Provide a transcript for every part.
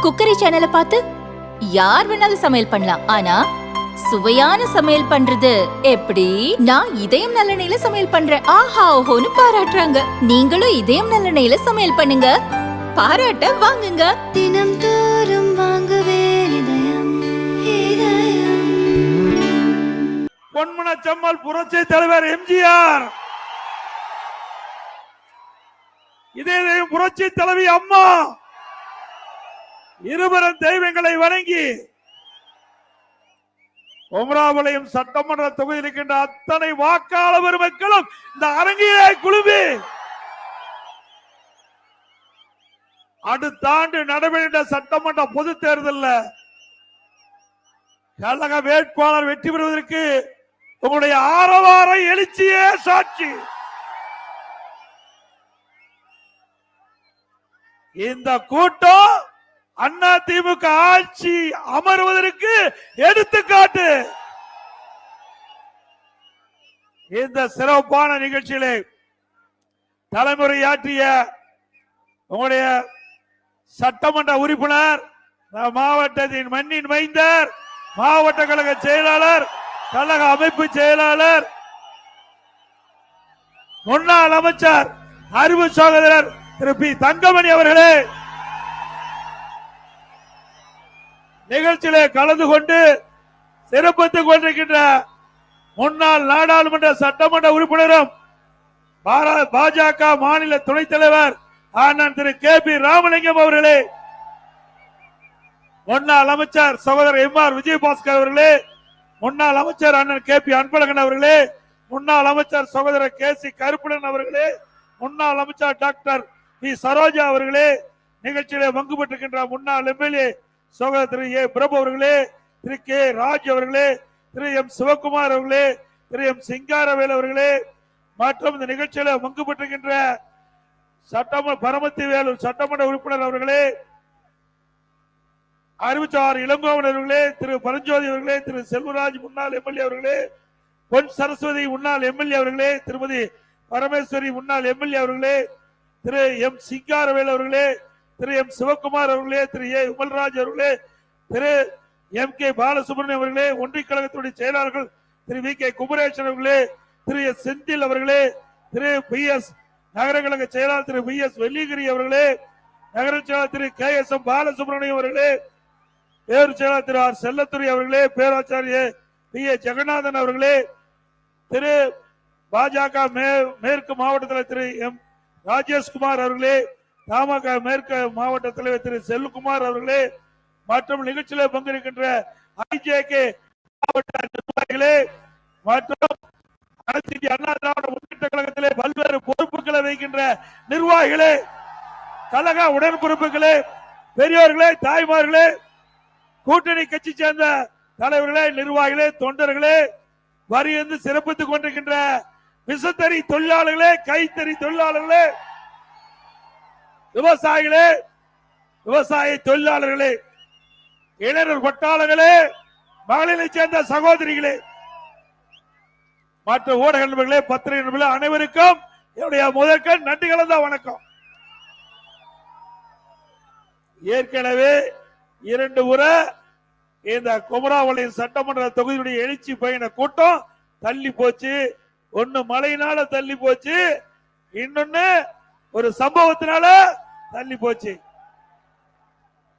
Cookery சேனலை பார்த்து யார் வேணாலும் சமையல் பண்ணலாம். ஆனா சுவையான சமையல் பண்றது எப்படி? நான் இதயம் நல்லெண்ணெயில சமையல் பண்றேன். ஆஹா ஓஹோன்னு பாராட்டுறாங்க. நீங்களும் இதயம் நல்லெண்ணெயில சமையல் பண்ணுங்க, பாராட்ட வாங்குங்க. தினம் தோறும் வாங்குவே இதயம் இதயம். பொன்மனச்செம்மல் புரட்சி தலைவர் எம்ஜிஆர், இதே புரட்சி தலைவி அம்மா இருவரும் தெய்வங்களை வணங்கி குமராபாளையம் சட்டமன்ற தொகுதியில் இருக்கின்ற அத்தனை வாக்காளர் பெருமக்களும் இந்த அரங்கிலே குழுமி அடுத்த ஆண்டு நடைபெறுகின்ற சட்டமன்ற பொது தேர்தலில் கழக வேட்பாளர் வெற்றி பெறுவதற்கு உங்களுடைய ஆரவார எழுச்சியே சாட்சி. இந்த கூட்டம் அண்ணா திமுக ஆட்சி அமர்வதற்கு எடுத்துக்காட்டு. இந்த சிறப்பான நிகழ்ச்சியிலே தலைமுறையாற்றிய உங்களுடைய சட்டமன்ற உறுப்பினர், மாவட்டத்தின் மண்ணின் மைந்தர், மாவட்ட கழக செயலாளர், கழக அமைப்பு செயலாளர், முன்னாள் அமைச்சர் அறிவு சகோதரர் திரு பி தங்கமணி அவர்களே, நிகழ்ச்சியிலே கலந்து கொண்டு சிறப்பித்துக் கொண்டிருக்கின்ற முன்னாள் நாடாளுமன்ற சட்டமன்ற உறுப்பினரும் பாஜக மாநில துணைத் தலைவர் அண்ணன் திரு கே பி ராமலிங்கம் அவர்களே, முன்னாள் அமைச்சர் சகோதரர் எம் ஆர் விஜயபாஸ்கர் அவர்களே, முன்னாள் அமைச்சர் அண்ணன் கே பி அன்பழகன் அவர்களே, முன்னாள் அமைச்சர் சகோதரர் கே சி கருப்புடன் அவர்களே, முன்னாள் அமைச்சர் டாக்டர் பி சரோஜா அவர்களே, நிகழ்ச்சியிலே பங்கு பெற்றிருக்கின்ற முன்னாள் எம்எல்ஏ சகோதரர் திரு ஏ பிரபு அவர்களே, திரு கே ராஜ் அவர்களே, திரு எம் சிவகுமார் அவர்களே, திரு எம் சிங்காரவேல் அவர்களே, மற்றும் இந்த நிகழ்ச்சியில பங்கு பெற்றிருக்கின்ற சட்டமன்ற பரமத்தி வேலூர் சட்டமன்ற உறுப்பினர் அவர்களே, அறிவிச்சார் இளங்கோவன் அவர்களே, திரு பரஞ்சோதி அவர்களே, திரு செல்வராஜ் முன்னாள் எம்எல்ஏ அவர்களே, பொன் சரஸ்வதி முன்னாள் எம்எல்ஏ அவர்களே, திருமதி பரமேஸ்வரி முன்னாள் எம்எல்ஏ அவர்களே, திரு எம் சிங்காரவேல் அவர்களே, திரு எம் சிவகுமார் அவர்களே, திரு ஏ உமல்ராஜ் அவர்களே, திரு எம் கே பாலசுப்ரமணியம் அவர்களே, ஒன்றிய கழகத்துடைய செயலாளர்கள் திரு வி கே குமரேசன் அவர்களே, திரு எஸ் செந்தில் அவர்களே, திரு பி எஸ் நகர கழக செயலாளர் திரு பி எஸ் வெள்ளிகிரி அவர்களே, நகர செயலாளர் திரு கே எஸ் எம் பாலசுப்ரமணியம் அவர்களே, பேரு செயலாளர் திரு ஆர் செல்லத்துறை அவர்களே, பேராச்சாரிய பி ஏ ஜெகநாதன் அவர்களே, திரு பாஜக மேற்கு மாவட்டத்தில் திரு எம் ராஜேஷ்குமார் அவர்களே, தமாக மேற்கு மாவட்ட தலைவர் திரு செல்வகுமார் அவர்களே, மற்றும் நிகழ்ச்சியில் பங்கேற்கின்ற ஐஜேகே மாவட்ட நிர்வாகிகளே, மற்றும் அனைத்து அண்ணா திராவிட முன்னேற்ற கழகத்திலே பல்வேறு பொறுப்புகளை வைக்கின்ற நிர்வாகிகளே, கழக உடன்பிறப்புகளே, பெரியோர்களே, தாய்மார்களே, கூட்டணி கட்சி சேர்ந்த தலைவர்களே, நிர்வாகிகளே, தொண்டர்களே, வரியந்து சிறப்பித்துக் கொண்டிருக்கின்ற விசைத்தறி தொழிலாளர்களே, கைத்தறி தொழிலாளர்களே, விவசாயிகளே, விவசாய தொழிலாளர்களே, இளைஞர் பட்டாளர்களே, மகளிரை சேர்ந்த சகோதரிகளே, மற்ற ஊடக நண்பர்களே, பத்திரிகை நண்பர்களே, அனைவருக்கும் என்னுடைய முதற்கண் நன்றி கலந்த வணக்கம். ஏற்கனவே 2 முறை இந்த குமராபாளையம் சட்டமன்ற தொகுதியுடைய எழுச்சி பயண கூட்டம் தள்ளி போச்சு. ஒன்னு மழையினால தள்ளி போச்சு, இன்னொன்னு ஒரு சம்பவத்தினால தள்ளி போச்சு.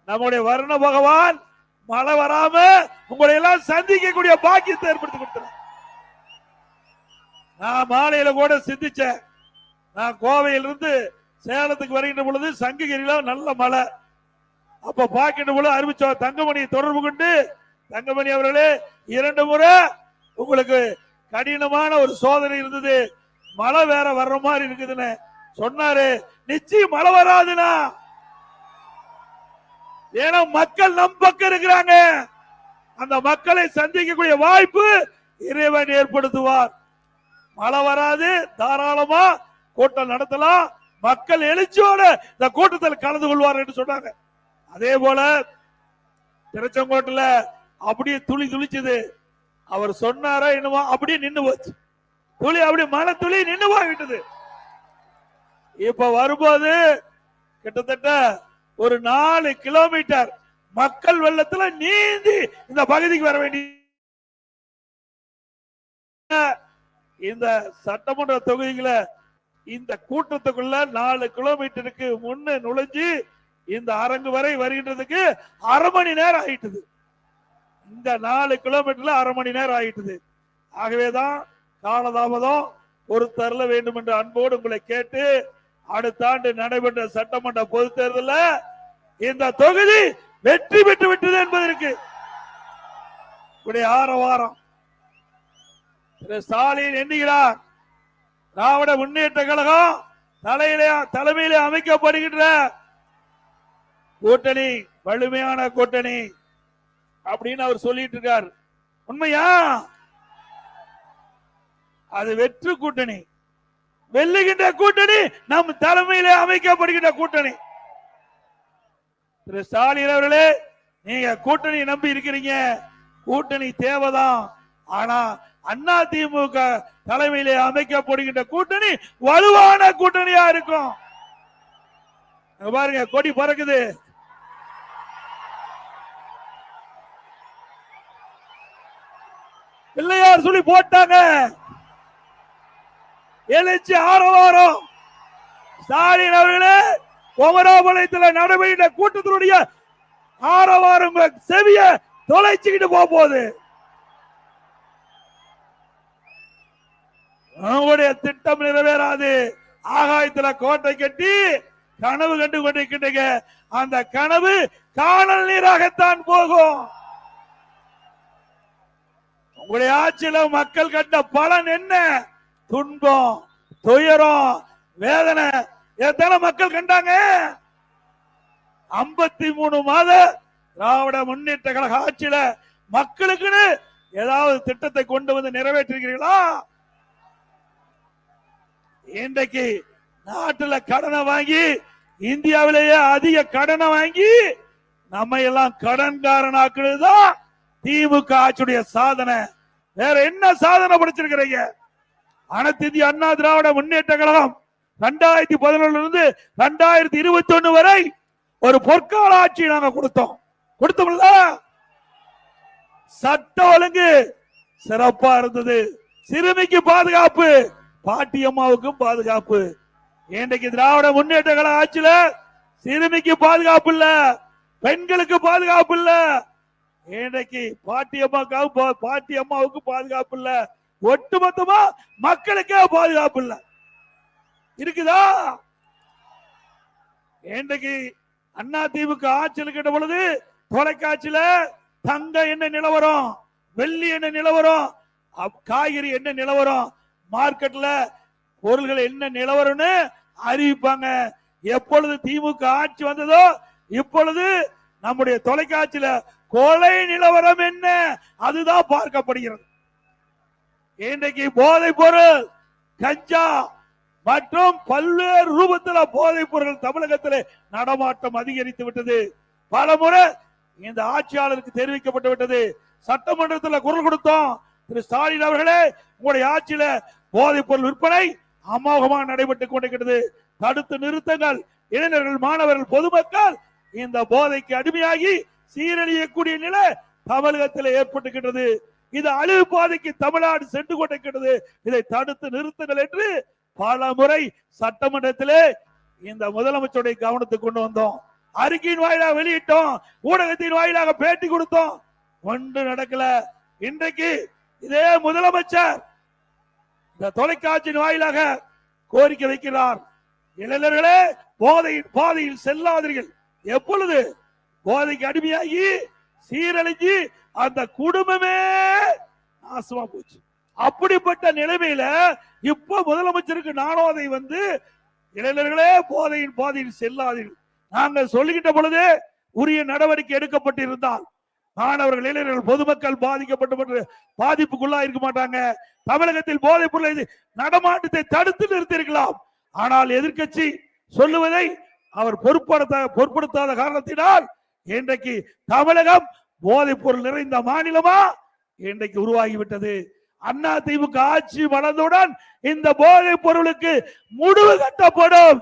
நம்முடைய வருண பகவான் மழை வராம உங்களை எல்லாம் சந்திக்கக்கூடிய பாக்கியத்தை ஏற்படுத்தி கொடுத்தார். நான் மாலையில கூட சிந்திச்சேன். நான் கோவையிலிருந்து சேலத்துக்கு வருகின்ற பொழுது சங்ககிரியில நல்ல மழை. அப்ப பாக்கின்ற பொழுது அறிவிச்ச தங்கமணியை தொடர்பு கொண்டு, தங்கமணி அவர்களே 2 முறை உங்களுக்கு கடினமான ஒரு சோதனை இருந்தது, மழை வேற வர்ற மாதிரி இருக்குதுன்னு சொன்னாரு. நிச்சயம் மழை வராதுனா, ஏன்னா மக்கள் நம் பக்கம் இருக்கிறாங்க. அந்த மக்களை சந்திக்கக்கூடிய வாய்ப்பு இறைவன் ஏற்படுத்துவார். மழை வராது, தாராளமா கூட்டம் நடத்தலாம், மக்கள் எழுச்சியோட இந்த கூட்டத்தில் கலந்து கொள்வார் என்று சொன்னாங்க. அதே போல திருச்செங்கோட்டுல அப்படியே துளி துளிச்சது. அவர் சொன்னாரா என்னவோ அப்படியே நின்று போச்சு. துளி அப்படி மழை துளி நின்று போய்விட்டது. இப்ப வரும்போது கிட்டத்தட்ட ஒரு 4 கிலோமீட்டர் மக்கள் வெள்ளத்துல நீந்தி இந்த பகுதிக்கு வர வேண்டிய இந்த சட்டமன்ற தொகுதிகளை இந்த கூட்டத்துக்குள்ள 4 கிலோமீட்டருக்கு முன்ன நுழைஞ்சு இந்த அரங்கு வரை வருகின்றதுக்கு அரை மணி நேரம் ஆயிட்டது. இந்த 4 கிலோமீட்டர்ல அரை மணி நேரம் ஆயிட்டது. ஆகவேதான் காலதாமதம் பொறுத்தருள வேண்டும் என்று அன்போடு உங்களை கேட்டு, அடுத்த ஆண்டு நடைபெற்ற சட்டமன்ற பொது தேர்தலில் இந்த தொகுதி வெற்றி பெற்று விட்டது என்பதற்கு ஆரவாரம் திரு ஸ்டாலின் எண்ணுகிறார். திராவிட முன்னேற்ற கழகம் தலைமையிலே அமைக்கப்படுகின்ற கூட்டணி வலிமையான கூட்டணி அப்படின்னு அவர் சொல்லிட்டு இருக்கார். உண்மையா? அது வெற்று கூட்டணி, வெல்லுகின்ற கூட்டணி, நம் தலைமையிலே அமைக்கப்படுகின்ற கூட்டணி. திரு ஸ்டாலின் அவர்களே, நீங்க கூட்டணி நம்பி இருக்கிறீங்க, கூட்டணி தேவைதான். ஆனா அண்ணா திமுக தலைமையிலே அமைக்கப்படுகின்ற கூட்டணி வலுவான கூட்டணியா இருக்கும். பாருங்க, கொடி பறக்குது. பிள்ளையார் சொல்லி போட்டாங்க, எழுச்சி ஆரவாரம். ஸ்டாலின் அவர்களே, குமராபாளையத்தில் நடைபெறுகின்ற கூட்டத்தினுடைய ஆரவாரம் செவிய தொலைச்சுக்கிட்டு போகுது. நம்முடைய திட்டம் நிறைவேறாது. ஆகாயத்துல கோட்டை கட்டி கனவு கண்டு கொண்டிருக்கின்றீங்க. அந்த கனவு காணல் நீராகத்தான் போகும். உங்களுடைய ஆட்சியில மக்கள் கண்ட பலன் என்ன? துன்பம், துயரம், வேதனை எத்தனை மக்கள் கண்டாங்க? 53 மாத திராவிட முன்னேற்ற கழக ஆட்சியில மக்களுக்குன்னு ஏதாவது திட்டத்தை கொண்டு வந்து நிறைவேற்றுகிறீர்களா? இன்றைக்கு நாட்டுல கடனை வாங்கி, இந்தியாவிலேயே அதிக கடனை வாங்கி நம்ம எல்லாம் கடன்காரனாக்குறதுதான் திமுக ஆட்சியுடைய சாதனை. வேற என்ன சாதனை படிச்சிருக்கிறீங்க? அனைத்து இந்திய அண்ணா திராவிட முன்னேற்ற கழகம் 2011 இருந்து 2021 வரை ஒரு பொற்கால ஆட்சி நாங்க கொடுத்தோம்ல. சட்ட ஒழுங்கு சிறப்பா இருந்தது. சிறுமிக்கு பாதுகாப்பு, பாட்டியம்மாவுக்கும் பாதுகாப்பு. இன்றைக்கு திராவிட முன்னேற்ற கழக ஆட்சியில சிறுமிக்கு பாதுகாப்பு இல்ல, பெண்களுக்கு பாதுகாப்பு இல்ல. இன்றைக்கு பாட்டியம்மாவுக்கு பாதுகாப்பு இல்ல, ஒட்டுமொத்தமா மக்களுக்கே பாதுகாப்பு இல்ல. இருக்குதா? இன்றைக்கு அண்ணா திமுக ஆட்சியில் கேட்ட பொழுது தொலைக்காட்சியில தங்க என்ன நிலவரம், வெள்ளி என்ன நிலவரம், காய்கறி என்ன நிலவரம், மார்க்கெட்ல பொருள்கள் என்ன நிலவரம்னு அறிவிப்பாங்க. எப்பொழுது திமுக ஆட்சி வந்ததோ இப்பொழுது நம்முடைய தொலைக்காட்சியில கொலை நிலவரம் என்ன அதுதான் பார்க்கப்படுகிறது. இன்றைக்கு போதைப் பொருள், கஞ்சா மற்றும் பல்வேறு ரூபத்தில் போதைப் பொருள் தமிழகத்தில் நடமாட்டம் அதிகரித்து விட்டது. பல முறை இந்த ஆட்சியாளருக்கு தெரிவிக்கப்பட்டு விட்டது. சட்டமன்றத்தில் குரல் கொடுத்தோம். திரு ஸ்டாலின் அவர்களே, உங்களுடைய ஆட்சியில போதைப் பொருள் விற்பனை அமோகமாக நடைபெற்றுக் கொண்டிருக்கிறது. தடுத்து நிறுத்தங்கள். இளைஞர்கள், மாணவர்கள், பொதுமக்கள் இந்த போதைக்கு அடிமையாகி சீரழியக்கூடிய நிலை தமிழகத்தில் ஏற்பட்டுகின்றது. இது அழிவு பாதைக்கு தமிழ்நாடு சென்று கொண்டிருக்கிறது. இதை தடுத்து நிறுத்துங்கள் என்று பல முறை சட்டமன்றத்திலே இந்த முதலமைச்சருடைய கவனத்துக்கு கொண்டு வந்தோம். அறிக்கையின் வாயிலாக வெளியிட்டோம், ஊடகத்தின் வாயிலாக பேட்டி கொடுத்தோம். ஒன்று நடக்கல. இன்றைக்கு இதே முதலமைச்சர் இந்த தொலைக்காட்சியின் வாயிலாக கோரிக்கை வைக்கிறார். இளைஞர்களே, பாதையில் செல்லாதீர்கள். எப்பொழுது போதைக்கு அடிமையாகி சீரழிஞ்சு அந்த குடும்பமே நாசமா போச்சு. அப்படிப்பட்ட நிலைமையில இப்ப முதலமைச்சருக்கு நானோதை வந்து, இளைஞர்களே பாதையில் செல்லாதீர்கள். நாங்கள் சொல்லுகின்ற பொழுது உரிய நடவடிக்கை எடுக்கப்பட்டிருந்தால் மாணவர்கள், இளைஞர்கள், பொதுமக்கள் பாதிப்புக்குள்ளா இருக்க மாட்டாங்க. தமிழகத்தில் போதைப் பொருள் நடமாட்டத்தை தடுத்து நிறுத்தியிருக்கலாம். ஆனால் எதிர்க்கட்சி சொல்லுவதை அவர் பொருட்படுத்தாத காரணத்தினால் இன்றைக்கு தமிழகம் போதைப் பொருள் நிறைந்த மாநிலமா இன்றைக்கு உருவாகிவிட்டது. அண்ணா திமுக ஆட்சி வளர்ந்தவுடன் இந்த போதைப் பொருளுக்கு முடிவு கட்டப்படும்.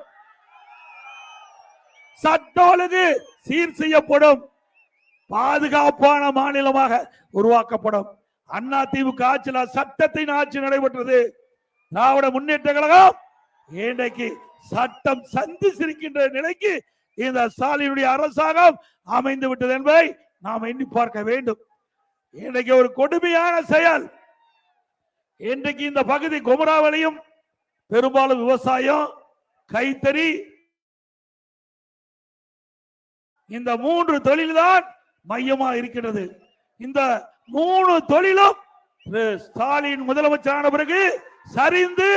சட்ட ஒழுங்கு சீர் செய்யப்படும், பாதுகாப்பான மாநிலமாக உருவாக்கப்படும். அண்ணா திமுக ஆட்சியில் சட்டத்தின் ஆட்சி நடைபெற்றது. திராவிட முன்னேற்ற கழகம் இன்றைக்கு சட்டம் சந்தி சிரிக்கின்ற நிலைக்கு இந்த ஸ்டாலினுடைய அரசாங்கம் அமைந்து விட்டது என்பதை நாம் எண்ணி பார்க்க வேண்டும். இன்றைக்கு ஒரு கொடுமையான செயல். இன்றைக்கு இந்த பகுதி குமராவளியும் பெரும்பாலும் விவசாயம், கைத்தறி, இந்த 3 தொழில்தான் மையமா இருக்கிறது. இந்த 3 தொழிலும் ஸ்டாலின் முதலமைச்சரான பிறகு சரிந்து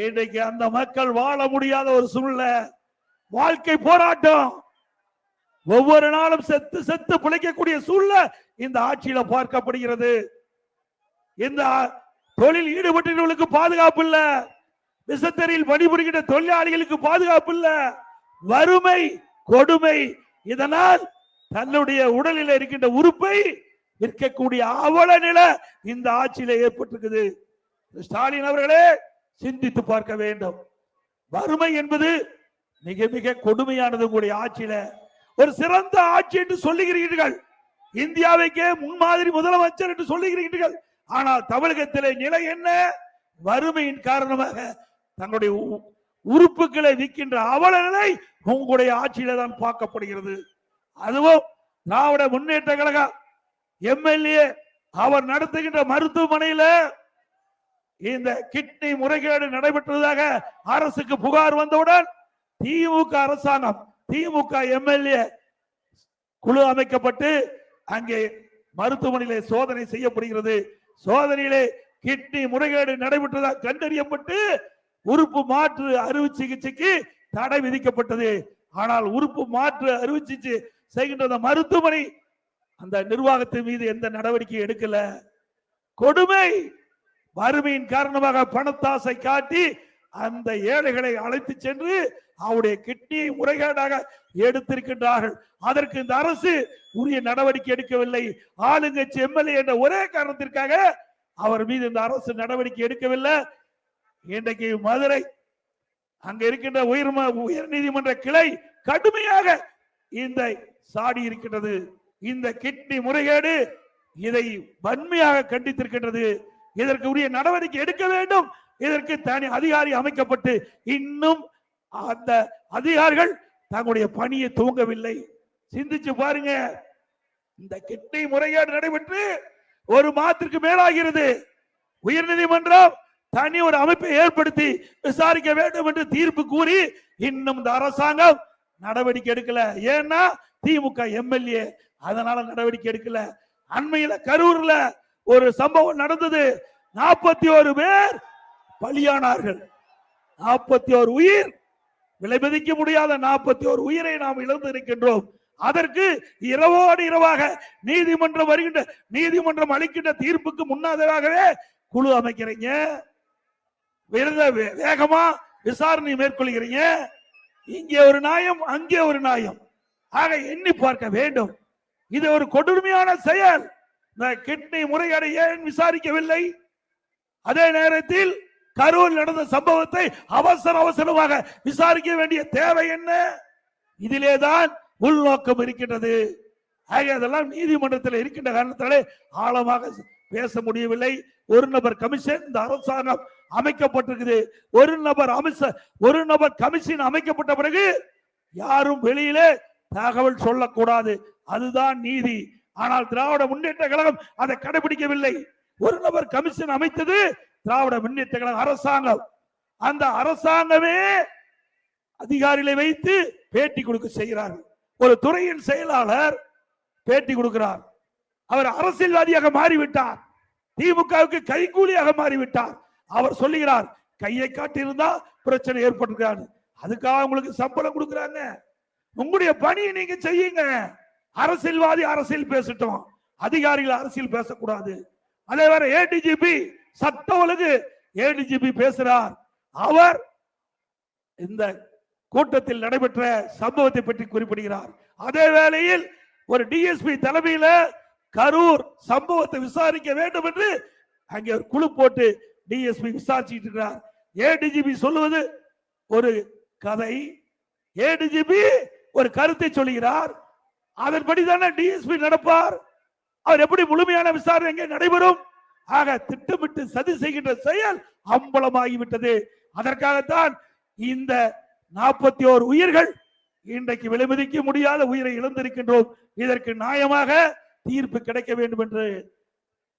இன்றைக்கு அந்த மக்கள் வாழ முடியாத ஒரு சூழ்நிலை, வாழ்க்கை போராட்டம், ஒவ்வொரு நாளும் செத்து செத்து பிழைக்கக்கூடிய சூழ்நிலை இந்த ஆட்சியில பார்க்கப்படுகிறது. இந்த தொழில் ஈடுபட்டவர்களுக்கு பாதுகாப்பு இல்ல, விசத்தறியில் பணிபுரிகின்ற தொழிலாளிகளுக்கு பாதுகாப்பு இல்ல, வறுமை கொடுமை. இதனால் தன்னுடைய உடலில் இருக்கின்ற உறுப்பை விற்கக்கூடிய அவல நிலை இந்த ஆட்சியில ஏற்பட்டிருக்குது. ஸ்டாலின் அவர்களே சிந்தித்து பார்க்க வேண்டும். வறுமை என்பது மிக மிக கொடுமையானது. உங்களுடைய ஆட்சியில ஒரு சிறந்த ஆட்சி என்று சொல்லுகிறீர்கள், இந்தியாவுக்கே முன்மாதிரி முதலமைச்சர் என்று சொல்லுகிறீர்கள். ஆனால் தமிழகத்திலே நிலை என்ன? வறுமையின் காரணமாக தங்களுடைய உறுப்புகளை விற்கின்ற அவல நிலை உங்களுடைய ஆட்சியில தான் பார்க்கப்படுகிறது. அதுவும் திராவிட முன்னேற்ற கழக எம்எல்ஏ அவர் நடத்துகின்ற மருத்துவமனையில இந்த கிட்னி முறைகேடு நடைபெற்றதாக அரசுக்கு புகார் வந்தவுடன் திமுக அரசாங்கம், திமுக எம்எல்ஏ குழு அமைக்கப்பட்டு அங்கே மருத்துவமனையிலே சோதனை செய்யப்படுகிறது. சோதனையிலே கிட்னி முறைகேடு நடைபெற்றதாக கண்டறியப்பட்டு உறுப்பு மாற்று அறுவை சிகிச்சைக்கு தடை விதிக்கப்பட்டது. ஆனால் உறுப்பு மாற்று அறுவை சிகிச்சை செய்கின்ற மருத்துவமனை அந்த நிர்வாகத்தின் மீது எந்த நடவடிக்கை எடுக்கல. கொடுமை. வறுமையின் காரணமாக பணத்தாசை காட்டி அந்த ஏழைகளை அழைத்து சென்று அவருடைய கிட்னியை முறைகேடாக எடுத்திருக்கின்றார்கள். அதற்கு இந்த அரசு உரிய நடவடிக்கை எடுக்கவில்லை. ஆளுங்கட்சி எம்எல்ஏ என்ற ஒரே காரணத்திற்காக அவர் மீது இந்த அரசு நடவடிக்கை எடுக்கவில்லை. இன்றைக்கு மதுரை அங்க இருக்கின்ற உயர் நீதிமன்ற கிளை கடுமையாக இந்த சாடி இருக்கின்றது. இந்த கிட்னி முறைகேடு இதை வன்மையாக கண்டித்திருக்கின்றது. இதற்கு உரிய நடவடிக்கை எடுக்க வேண்டும். இதற்கு தனி அதிகாரி அமைக்கப்பட்டு இன்னும் அந்த அதிகாரிகள் தங்களுடைய பணியை துவங்கவில்லை. சிந்திச்சு பாருங்க. இந்த கிட்னி முறைகேடு நடைபெற்று ஒரு மாதத்திற்கு மேலாகிறது. உயர்நீதிமன்றம் தனி ஒரு அமைப்பை ஏற்படுத்தி விசாரிக்க வேண்டும் என்று தீர்ப்பு கூறி இன்னும் இந்த அரசாங்கம் நடவடிக்கை எடுக்கல. ஏன்னா திமுக எம்எல்ஏ, அதனால நடவடிக்கை எடுக்கல. அண்மையில கரூர்ல ஒரு சம்பவம் நடந்தது. 41 பேர் பலியானார்கள். 41 உயிர், விலை மதிக்க முடியாத 41 உயிரை நாம் இழந்து இருக்கின்றோம். அதற்கு இரவோடு இரவாக நீதிமன்றம் அளிக்கின்ற தீர்ப்புக்கு முன்னாதராகவே குழு அமைக்கிறீங்க, வேகமா விசாரணை மேற்கொள்கிறீங்க. இங்கே ஒரு நியாயம், அங்கே ஒரு நியாயம். ஆக எண்ணி பார்க்க வேண்டும். இது ஒரு கொடுமையான செயல். இந்த கிட்னி முறைகேடை ஏன் விசாரிக்கவில்லை? அதே நேரத்தில் கரூர் நடந்த சம்பவத்தை அவசரமாக விசாரிக்க வேண்டிய தேவை என்ன? இதிலேதான் உள்நோக்கம் இருக்கின்றது. அதெல்லாம் நீதிமன்றத்தில் இருக்கின்ற காரணத்தாலே ஆழமாக பேச முடியவில்லை. ஒரு நபர் கமிஷன் இந்த அரசாங்கம் அமைக்கப்பட்டிருக்குது. ஒரு நபர் கமிஷன் அமைக்கப்பட்ட பிறகு யாரும் வெளியிலே தகவல் சொல்லக்கூடாது. அதுதான் நீதி. ஆனால் திராவிட முன்னேற்ற கழகம் அதை கடைபிடிக்கவில்லை. ஒரு நபர் கமிஷன் அமைத்தது திராவிட முன்னேற்ற கழக அரசாங்கம். அந்த அரசாங்கமே அதிகாரிகளை வைத்து பேட்டி கொடுக்க செய்கிறார்கள். ஒரு துறையின் செயலாளர் பேட்டி கொடுக்கிறார். அவர் அரசியல்வாதியாக மாறிவிட்டார். திமுகவுக்கு கைகூலியாக மாறிவிட்டார். அவர் சொல்லுகிறார், கையை காட்டியிருந்தா பிரச்சனை ஏற்பட்டிருக்காரு, அதுக்காக உங்களுக்கு சம்பளம் கொடுக்கிறாங்க. உங்களுடைய பணியை நீங்க செய்யுங்க. அரசியல்வாதி அரசியல் பேசட்டும், அதிகாரிகள் அரசியல் பேசக்கூடாது. அதே வேற ஏடிஜிபி சட்ட ஒழுங்கு ஏடிஜிபி பேசுறார். அவர் இந்த கூட்டத்தில் நடைபெற்ற சம்பவத்தை பற்றி குறிப்பிடுகிறார். அதே வேளையில் ஒரு டிஎஸ்பி தலைமையில கரூர் சம்பவத்தை விசாரிக்க வேண்டும் என்று அங்கே ஒரு குழு போட்டு டிஎஸ்பி விசாரிச்சுட்டு இருக்கிறார். ஏடிஜிபி சொல்லுவது ஒரு கதை, ஏடிஜிபி ஒரு கருத்தை சொல்கிறார், அதன்படிதானே டிஎஸ்பி நடப்பார். அவர் எப்படி முழுமையான விசாரணை எங்கே நடைபெறும்? ஆக திட்டமிட்டு சதி செய்கின்ற செயல் அம்பலமாகிவிட்டது. அதற்காகத்தான் இந்த 41 உயிர்கள் இன்றைக்கு விலைமதிக்க முடியாத உயிரை இழந்திருக்கின்றோம். இதற்கு நியாயமாக தீர்ப்பு கிடைக்க வேண்டும் என்று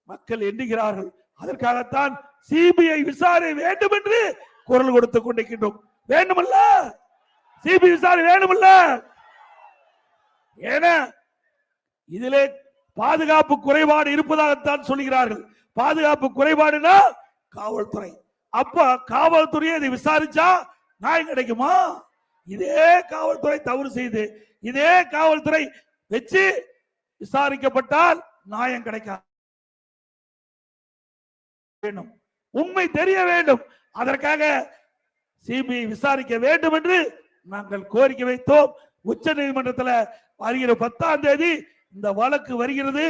மக்கள் எண்ணுகிறார்கள். அதற்காகத்தான் சிபிஐ விசாரணை வேண்டும் என்று குரல் கொடுத்துக் கொண்டிருக்கின்றோம். வேண்டுமல்ல, சிபிஐ விசாரணை வேண்டுமல்ல. ஏன்னா இதிலே பாதுகாப்பு குறைபாடு இருப்பதாகத்தான் சொல்கிறார்கள். பாதுகாப்பு குறைபாடுனா காவல்துறை. அப்ப காவல்துறையை இதை விசாரிச்சா நியாயம் கிடைக்குமா? இதே காவல்துறை தவறு செய்து இதே காவல்துறை வச்சு விசாரிக்கப்பட்டால் நியாயம் கிடைக்காது. உண்மை தெரிய வேண்டும். அதற்காக சிபிஐ விசாரிக்க வேண்டும் என்று நாங்கள் கோரிக்கை வைத்தோம். உச்ச நீதிமன்றத்தில் வருகிற 10ஆம் தேதி இந்த வழக்கு வருகிறது.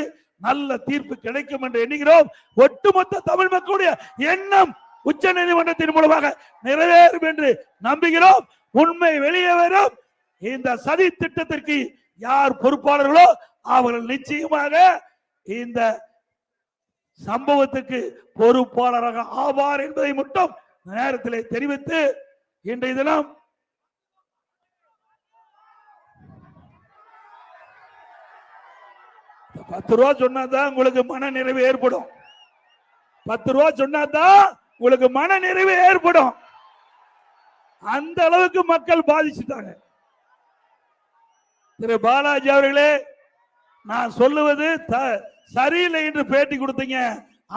நல்ல தீர்ப்பு கிடைக்கும் என்று எண்ணுகிறோம். ஒட்டுமொத்த தமிழ் மக்களுடைய எண்ணம் உச்ச நீதிமன்றத்தின் மூலமாக நிறைவேறும் என்று நம்புகிறோம். உண்மை வெளியே வரும். இந்த சதி திட்டத்திற்கு யார் பொறுப்பாளர்களோ அவர்கள் நிச்சயமாக இந்த சம்பவத்துக்கு பொறுப்பாளராக ஆவார் என்பதை மட்டும் நேரத்தில் தெரிவித்து இன்றைய தினம் ₹10 சொன்னாதான் உங்களுக்கு மன நிறைவு ஏற்படும். ₹10 சொன்னாதான் உங்களுக்கு மன நிறைவு ஏற்படும். அந்த அளவுக்கு மக்கள் பாதிச்சுட்டாங்க. திரு பாலாஜி அவர்களே, நான் சொல்லுவது சரியில்லை என்று பேட்டி கொடுத்தீங்க.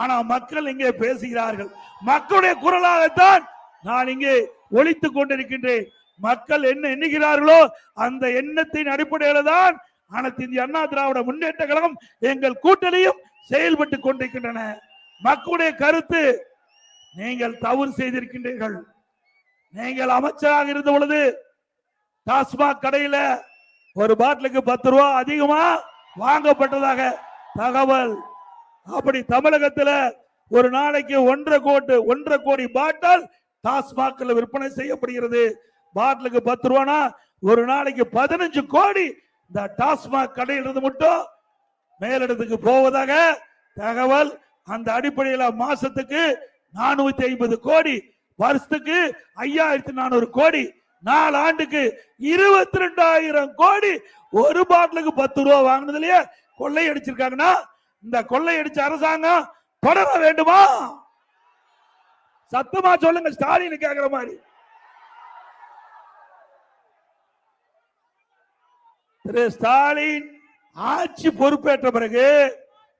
ஆனா மக்கள் இங்கே பேசுகிறார்கள். மக்களுடைய குரலாகத்தான் நான் இங்கே ஒலித்துக் கொண்டிருக்கின்றேன். மக்கள் என்ன எண்ணுகிறார்களோ அந்த எண்ணத்தின் அடிப்படையில் தான் அனைத்து இந்திய அண்ணா திராவிட முன்னேற்ற கழகம் எங்கள் கூட்டணியும் செயல்பட்டு கொண்டிருக்கின்றன. மக்களுடைய கருத்து, நீங்கள் தவறு செய்திருக்கின்றீர்கள். நீங்கள் அமைச்சராக இருந்த பொழுது டாஸ்மாக் கடையில ஒரு பாட்டிலுக்கு ₹10 அதிகமா வாங்கப்பட்டதாக தகவல். அப்படி தமிழகத்தில் ஒரு நாளைக்கு 1.25 கோடி பாட்டில் டாஸ்மாக்ல விற்பனை செய்யப்படுகிறது. பாட்டிலுக்கு ₹10 ஒரு நாளைக்கு 15 கோடி இந்த டாஸ்மாக் கடையில் இருந்து மட்டும் மேலிடத்துக்கு போவதாக தகவல். அந்த அடிப்படையில் மாசத்துக்கு 450 கோடி, வருஷத்துக்கு 5400 கோடி, 4 ஆண்டுக்கு 22,000 கோடி ஒரு பாட்டிலுக்கு ₹10 வாங்கினதுலயே கொள்ளை அடிச்சிருக்காங்கன்னா இந்த கொள்ளை அடிச்ச அரசாங்கம் தொடர வேண்டுமா? சத்தமா சொல்லுங்க. ஸ்டாலின் கேக்குற மாதிரி. திரு ஸ்டாலின் ஆட்சி பொறுப்பேற்ற பிறகு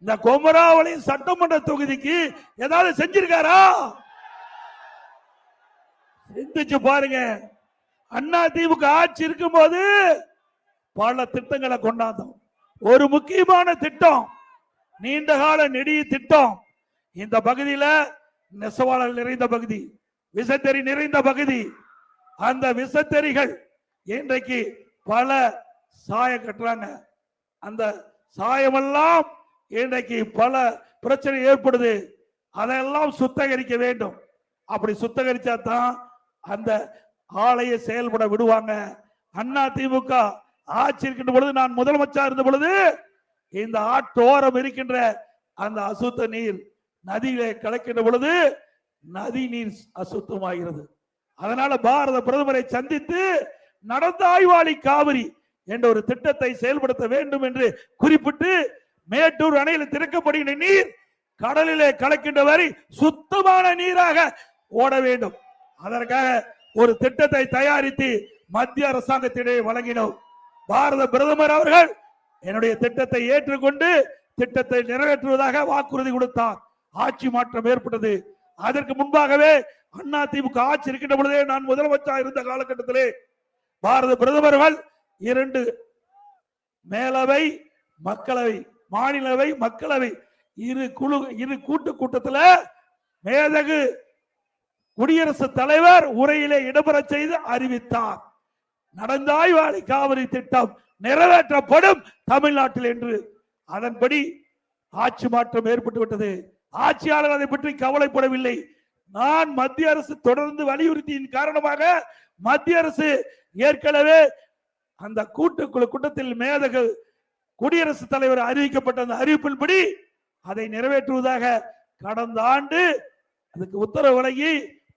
இந்த கொமராவளி சட்டமன்ற தொகுதிக்கு ஏதாவது செஞ்சிருக்காரா? சிந்திச்சு பாருங்க. அண்ணா திமுக ஆட்சி இருக்கும் போது பல திட்டங்களை கொண்டாந்தோம். ஒரு முக்கியமான திட்டம் நீண்டகால நெடிய திட்டம். இந்த பகுதியில நெசவாளர் நிறைந்த பகுதி, விசத்தறி நிறைந்த பகுதி. அந்த விசத்தறிகள் இன்றைக்கு பல சாயம் கட்டுறாங்க. அந்த சாயமெல்லாம் இன்றைக்கு பல பிரச்சனை ஏற்படுது. அதெல்லாம் சுத்தகரிக்க வேண்டும். அப்படி சுத்தகரிச்சா தான் அந்த ஆலையை செயல்பட விடுவாங்க. அண்ணா திமுக ஆட்சி இருக்கின்ற பொழுது, நான் முதலமைச்சர் இருந்த பொழுது, இந்த ஆற்றோரம் இருக்கின்ற அந்த அசுத்த நீர் நதியிலே கலக்கின்ற பொழுது நதி நீர் அசுத்தமாகிறது. அதனால பாரத பிரதமரை சந்தித்து நடந்த ஆய்வாளி காவிரி என்ற ஒரு திட்டத்தை செயல்படுத்த வேண்டும் என்று குறிப்பிட்டு மேட்டூர் அணையில் திறக்கப்படுகின்ற நீர் கடலிலே கலக்கின்ற வரை சுத்தமான நீராக ஓட வேண்டும். அதற்காக ஒரு திட்டத்தை தயாரித்து மத்திய அரசாங்கத்திடையே வழங்கினோம். பாரத பிரதமர் அவர்கள் என்னுடைய திட்டத்தை ஏற்றுக்கொண்டு திட்டத்தை நிறைவேற்றுவதாக வாக்குறுதி கொடுத்தார். ஆட்சி மாற்றம் ஏற்பட்டது. அதற்கு முன்பாகவே அண்ணா திமுக ஆட்சி இருக்கின்ற பொழுதே, நான் முதலமைச்சர் இருந்த காலகட்டத்திலே பாரத பிரதமர்கள் 2 மேலவை மக்களவை, மாநிலவை மக்களவை இரு கூட்டு கூட்டத்தில் மேதகு குடியரசுத் தலைவர் உரையிலே இடம்பெற செய்து அறிவித்தார். நடந்த ஆய்வாளி காவிரி திட்டம் நிறைவேற்றப்படும் தமிழ்நாட்டில் என்று. அதன்படி ஆட்சி மாற்றம் ஏற்பட்டு விட்டது. ஆட்சியாளர் அதை பற்றி கவலைப்படவில்லை. நான் மத்திய அரசு தொடர்ந்து வலியுறுத்தியின் காரணமாக மத்திய அரசு ஏற்கனவே அந்த கூட்டுக்குழு கூட்டத்தில் மேதக குடியரசுத் தலைவர் அறிவிக்கப்பட்ட அந்த அறிவிப்பின்படி அதை நிறைவேற்றுவதாக கடந்த ஆண்டு அதுக்கு உத்தரவு வழங்கி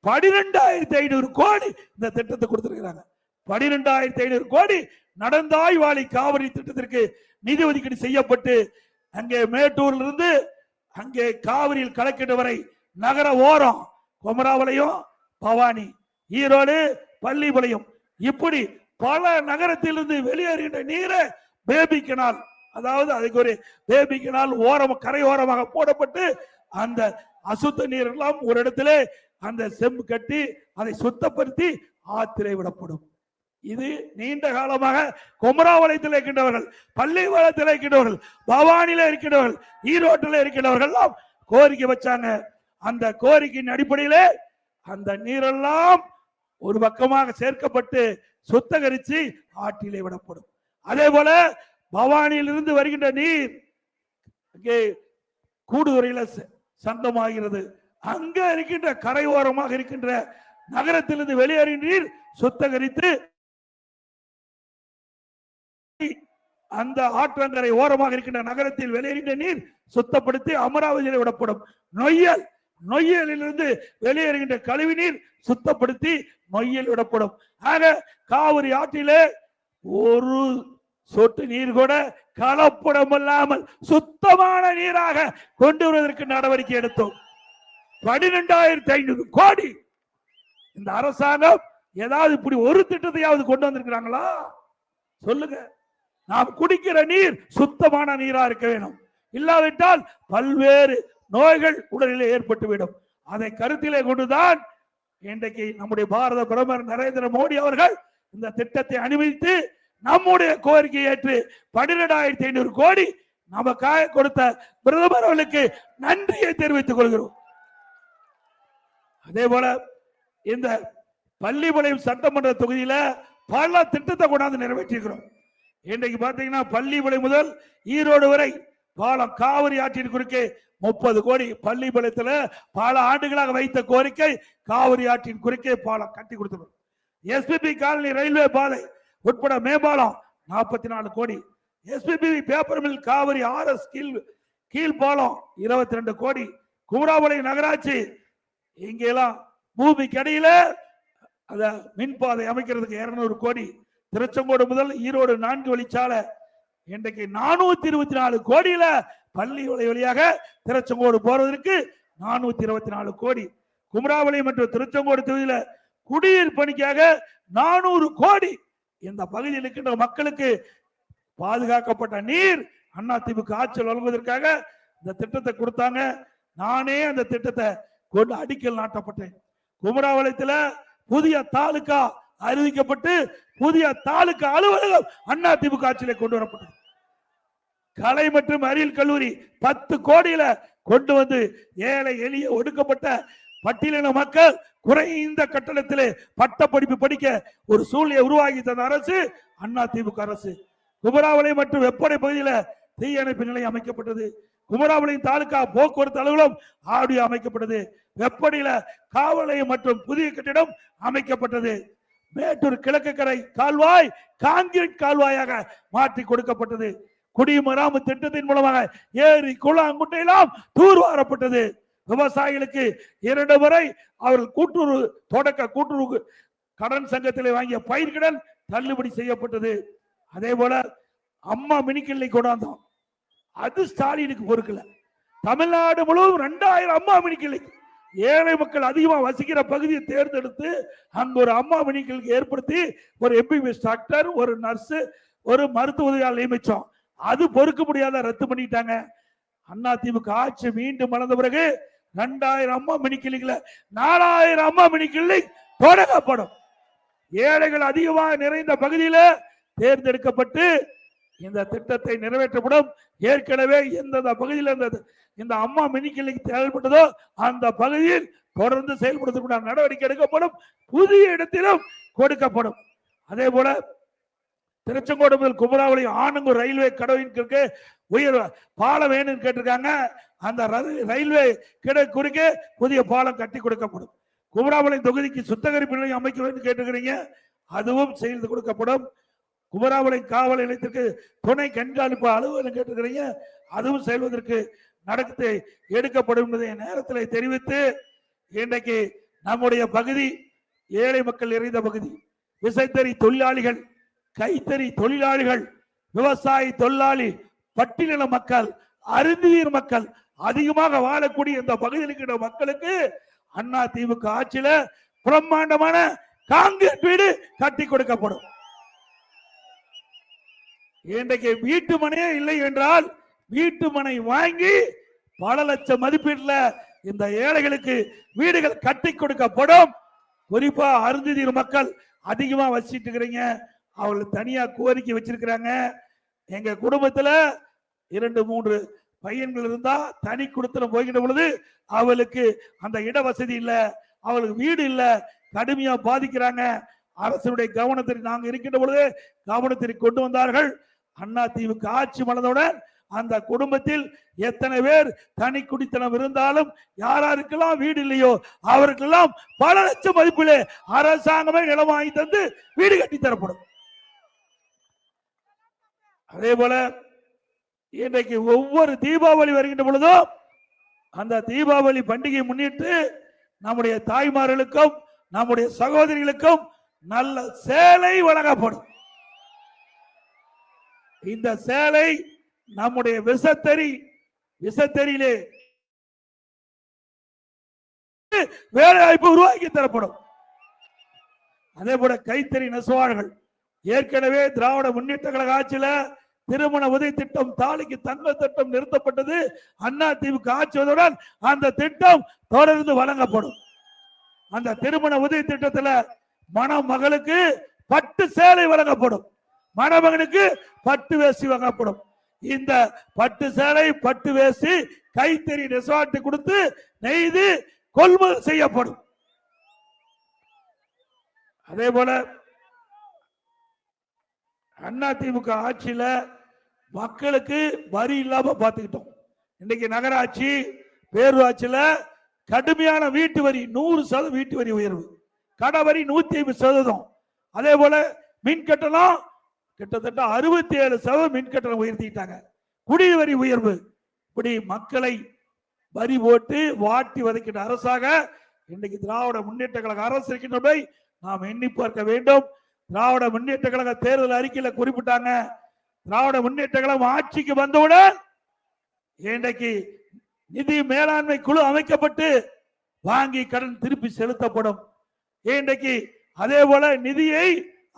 12,500 கோடி இந்த திட்டத்தை கொடுத்திருக்கிறாங்க. 12,500 கோடி நடந்தாய் வாழி காவிரி திட்டத்திற்கு நிதி ஒதுக்கீடு செய்யப்பட்டு அங்கே மேட்டூரில் இருந்து அங்கே காவிரியில் கலக்கின்ற வரை நகர ஓரம் குமராவளையும் பவானி ஈரோடு பள்ளிப்பாளையம் இப்படி பல நகரத்திலிருந்து வெளியேறுகின்ற நீரை பேபி கெனால், அதாவது அதுக்கு ஒரு பேபி கெனால் ஓரம் கரை ஓரமாக போடப்பட்டு அந்த அசுத்த நீர் எல்லாம் ஒரு இடத்திலே அந்த செம்பு கட்டி அதை சுத்தப்படுத்தி ஆத்திரை விடப்படும். இது நீண்ட காலமாக குமராவளையத்தில் இருக்கின்றவர்கள், பள்ளிப்பாளையத்தில் இருக்கின்றவர்கள், பவானியில இருக்கின்றவர்கள், ஈரோட்டில் இருக்கின்றவர்கள் எல்லாம் கோரிக்கை வச்சாங்க. அந்த கோரிக்கையின் அடிப்படையிலே அந்த நீரெல்லாம் ஒரு பக்கமாக சேர்க்கப்பட்டு சுத்தகரித்து ஆற்றிலே விடப்படும். அதே போல பவானியில் இருந்து வருகின்ற நீர் அங்கே கூடுதுறையில சங்கமாகிறது. அங்க இருக்கின்ற கரையோரமாக இருக்கின்ற நகரத்திலிருந்து வெளியேறிய நீர் சுத்தகரித்து அந்த ஆற்றங்கரை ஓரமாக இருக்கின்ற நகரத்தில் வெளியேறிய நீர் சுத்தப்படுத்தி அமராவதியில் விடப்படும். நொய்யலிலிருந்து வெளியேறுகின்ற கழிவு நீர் சுத்தப்படுத்தி நொய்யல் விடப்படும். ஆக காவிரி ஆற்றிலே ஒரு சொட்டு நீர் கூட கலப்படம் இல்லாமல் சுத்தமான நீராக கொண்டு வருவதற்கு நடவடிக்கை எடுத்தோம். 12,500 கோடி இந்த அரசாங்கம் ஏதாவது இப்படி ஒரு திட்டத்தையாவது கொண்டு வந்திருக்கிறாங்களா சொல்லுங்க. நாம் குடிக்கிற நீர் சுத்தமான நீரா இருக்க வேணும். இல்லாவிட்டால் பல்வேறு நோய்கள் உடலில் ஏற்பட்டுவிடும். அதை கருத்திலே கொண்டுதான் இன்றைக்கு நம்முடைய பாரத பிரதமர் நரேந்திர மோடி அவர்கள் இந்த திட்டத்தை அனுமதித்து நம்முடைய கோரிக்கை ஏற்று 12,500 கோடி நமக்காக கொடுத்த பிரதமர் அவர்களுக்கு நன்றியை தெரிவித்துக் கொள்கிறோம். அதே போல இந்த பள்ளிப்பாளையம் சட்டமன்ற தொகுதியில பல திட்டத்தை கொண்டாந்து நிறைவேற்றிருக்கிறோம். இன்றைக்கு பாத்தீங்கன்னா பள்ளிப்பாளையம் முதல் ஈரோடு வரை பாலம் காவிரி ஆற்றின் குறுக்கே 30 கோடி. பள்ளிப்பாளையத்தில் பல ஆண்டுகளாக வைத்த கோரிக்கை காவிரி ஆற்றின் குறுக்கே பாலம் கட்டி கொடுத்தது. எஸ்பிபி காலனி ரயில்வே பாதை உட்பட மேம்பாலம் 44 கோடி. SPB paper mill Kaveri RS கீழ் பாலம் 22 கோடி. குமராவளையம் நகராட்சி இங்கெல்லாம் பூமிக்கு அடியில அத மின்பாதை அமைக்கிறதுக்கு 200 கோடி. திருச்செங்கோடு முதல் ஈரோடு 4 வழிச்சாலை இன்றைக்கு 424 கோடியில பள்ளி வழியாக திருச்செங்கோடு போறதற்கு 424 கோடி. குமராவளையம் மற்றும் திருச்செங்கோடு தொகுதியில குடிநீர் பணிக்காக 400 கோடி. இந்த பகுதியில் இருக்கின்ற மக்களுக்கு பாதுகாக்கப்பட்ட நீர் அதிமுக ஆட்சியில் வழங்குவதற்காக இந்த திட்டத்தை கொடுத்தாங்க. நானே அந்த திட்டத்தை கொண்டு அடிக்கல் நாட்டப்பட்டேன். குமராவளையத்தில் புதிய தாலுகா அறிவிக்கப்பட்டு புதிய தாலுகா அலுவலகம் அதிமுக ஆட்சியிலே கொண்டு வரப்பட்டது. கலை மற்றும் அறிவியல் கல்லூரி 10 கோடியில கொண்டு வந்து ஏழை எளிய ஒடுக்கப்பட்ட பட்டியலின மக்கள் குறைந்த கட்டணத்திலே பட்ட படிப்பு படிக்க ஒரு சூழ்நிலை உருவாக்கி தந்த அரசு அதிமுக அரசு. குமராவளையம் மற்றும் வெப்படை பகுதியில தீயணைப்பு நிலையம் அமைக்கப்பட்டது. குமராவளையம் தாலுகா போக்குவரத்து அலுவலகம் ஆடியோ அமைக்கப்பட்டது. வெப்படையில காவல் நிலையம் மற்றும் புதிய கட்டிடம் அமைக்கப்பட்டது. மேட்டூர் கிழக்கு கரை கால்வாய் கான்கிரீட் கால்வாயாக மாற்றி கொடுக்கப்பட்டது. குடிமராமத்து திட்டத்தின் மூலமாக ஏரி குளங்குட்டையெல்லாம் தூர்வாரப்பட்டது. விவசாயிகளுக்கு 2 முறை அவர்கள் கூட்டுறவு கடன் சங்கத்தில் வாங்கிய பயிர்கடன் தள்ளுபடி செய்யப்பட்டது. அதே போல அம்மா மினிக்கிள்ளை கொண்டாந்தோம். அது ஸ்டாலினுக்கு பொறுக்கல. தமிழ்நாடு முழுவதும் 2000 அம்மா மினிக்கிள்ளை ஏழை மக்கள் அதிகமாக வசிக்கிற பகுதியை தேர்ந்தெடுத்து அங்க ஒரு அம்மா மினிக்கிளைக்கு ஏற்படுத்தி ஒரு MBBS டாக்டர், ஒரு நர்ஸ், ஒரு மருத்துவ உதவியாளர் நியமிச்சோம். அது பொறுக்க முடியாத ரத்து பண்ணிட்டாங்க. அதிமுக ஆட்சி மீண்டும் வளர்ந்த பிறகு 2000 அம்மா மினிக்கிளைகளை 4000 அம்மா மினிக்கிளை தொடங்கப்படும். ஏழைகள் அதிகமாக நிறைந்த பகுதியில தேர்ந்தெடுக்கப்பட்டு இந்த திட்டத்தை நிறைவேற்றப்படும். ஏற்கனவே எந்தெந்த பகுதியில் இந்த அம்மா மினிக்கிளைக்கு செயல்பட்டதோ அந்த பகுதியில் தொடர்ந்து செயல்படுத்தக்கூடிய நடவடிக்கை எடுக்கப்படும். புதிய இடத்திலும் கொடுக்கப்படும். அதே போல திருச்செங்கோடு முதல் குமராவளையம் ஆனங்கூர் ரயில்வே கடவுளுக்கு உயர் பாலம் வேணும்னு கேட்டிருக்காங்க. அந்த ரயில்வே கிடை குறுக்கே புதிய பாலம் கட்டி கொடுக்கப்படும். குமராபாளையம் தொகுதிக்கு சுத்தகரிப்பு நிலையம் அமைக்க வேண்டும் கேட்டுக்கிறீங்க, அதுவும் செய்து கொடுக்கப்படும். குமராபாளையம் காவல் நிலையத்திற்கு துணை கண்காணிப்பு அலுவலகம் கேட்டுக்கிறீங்க, அதுவும் செயல்வதற்கு நடத்தி எடுக்கப்படும் என்பதை நேரத்தில் தெரிவித்து, இன்றைக்கு நம்முடைய பகுதி ஏழை மக்கள் நிறைந்த பகுதி. விசைத்தறி தொழிலாளிகள், கைத்தறி தொழிலாளிகள், விவசாய தொழிலாளி, பட்டியலின மக்கள், அருந்தியர் மக்கள் அதிகமாக வாழக்கூடிய இந்த பகுதியில் இருக்கிற மக்களுக்கு அண்ணா திமுக ஆட்சியில பிரம்மாண்டமான காங்கிரீட் வீடு கட்டி கொடுக்கப்படும். இன்றைக்கு வீட்டு மனையே இல்லை என்றால் வீட்டு மனை வாங்கி பல லட்சம் மதிப்பீட்டுல இந்த ஏழைகளுக்கு வீடுகள் கட்டி கொடுக்கப்படும். குறிப்பா அருந்தியர் மக்கள் அதிகமா வசிட்டு இருக்கிறீங்க, அவர்கள் தனியா கோரிக்கை வச்சிருக்கிறாங்க. எங்க குடும்பத்துல 2-3 பையன்கள் இருந்தா தனி குடுத்தனம் போய்கிட்ட பொழுது அவளுக்கு அந்த இட வசதி இல்ல, அவளுக்கு வீடு இல்ல, கடுமையா பாதிக்கிறாங்க. அரசுடைய கவனத்திற்கு நாங்க இருக்கின்ற பொழுது கவனத்திற்கு கொண்டு வந்தார்கள். அண்ணா திமுக ஆட்சி மலர்ந்தவுடன் அந்த குடும்பத்தில் எத்தனை பேர் தனி குடித்தனம் இருந்தாலும் யாராருக்கெல்லாம் வீடு இல்லையோ அவருக்கெல்லாம் பல லட்சம் மதிப்பிலே அரசாங்கமே நிலம் வாங்கி தந்து வீடு கட்டி தரப்படும். அதே போல இன்றைக்கு ஒவ்வொரு தீபாவளி வருகின்ற பொழுதும் அந்த தீபாவளி பண்டிகையை முன்னிட்டு நம்முடைய தாய்மார்களுக்கும் நம்முடைய சகோதரிகளுக்கும் நல்ல சேலை வழங்கப்படும். இந்த சேலை நம்முடைய விசத்தறியிலே வேலை வாய்ப்பு உருவாக்கி தரப்படும். அதே போல கைத்தறி நெசவாளர்கள், ஏற்கனவே திராவிட முன்னேற்ற கழக ஆட்சியில திருமண உதவி திட்டம், தாலிக்கு தங்க திட்டம் நிறுத்தப்பட்டது. அண்ணா திமுக ஆட்சி வந்தவுடன் அந்த திட்டம் தொடர்ந்து வழங்கப்படும். அந்த திருமண உதவி திட்டத்துல மணமகளுக்கு பட்டு சேலை வழங்கப்படும், மணமகனுக்கு பட்டு வேஷ்டி வழங்கப்படும். இந்த பட்டு சேலை, பட்டு வேஷ்டி கைத்தறி நெசவாட்டு கொடுத்து நெய்து கொள்முதல் செய்யப்படும். அதே போல அண்ணா திமுக ஆட்சியில மக்களுக்கு வரி இல்லாம பார்த்துக்கிட்டோம். இன்னைக்கு நகராட்சி பேரூராட்சியில கடுமையான வீட்டு வரி 100% வீட்டு வரி உயர்வு, கடை வரி 150%. அதே போல மின் கட்டணம் கிட்டத்தட்ட 67% மின் கட்டணம் உயர்த்திட்டாங்க. குடிவரி உயர்வு, இப்படி மக்களை வரி போட்டு வாட்டி வதைக்கின்ற அரசாக இன்றைக்கு திராவிட முன்னேற்ற கழக அரசு இருக்கின்றதை நாம் எண்ணி பார்க்க வேண்டும். திராவிட முன்னேற்ற கழக தேர்தல் அறிக்கையில குறிப்பிட்டாங்க, திராவிட முன்னேற்ற கழகம் ஆட்சிக்கு வந்தவுடன் இன்றைக்கு நிதி மேலாண்மை குழு அமைக்கப்பட்டு வாங்கி கடன் திருப்பி செலுத்தப்படும். இன்றைக்கு அதே போல நிதியை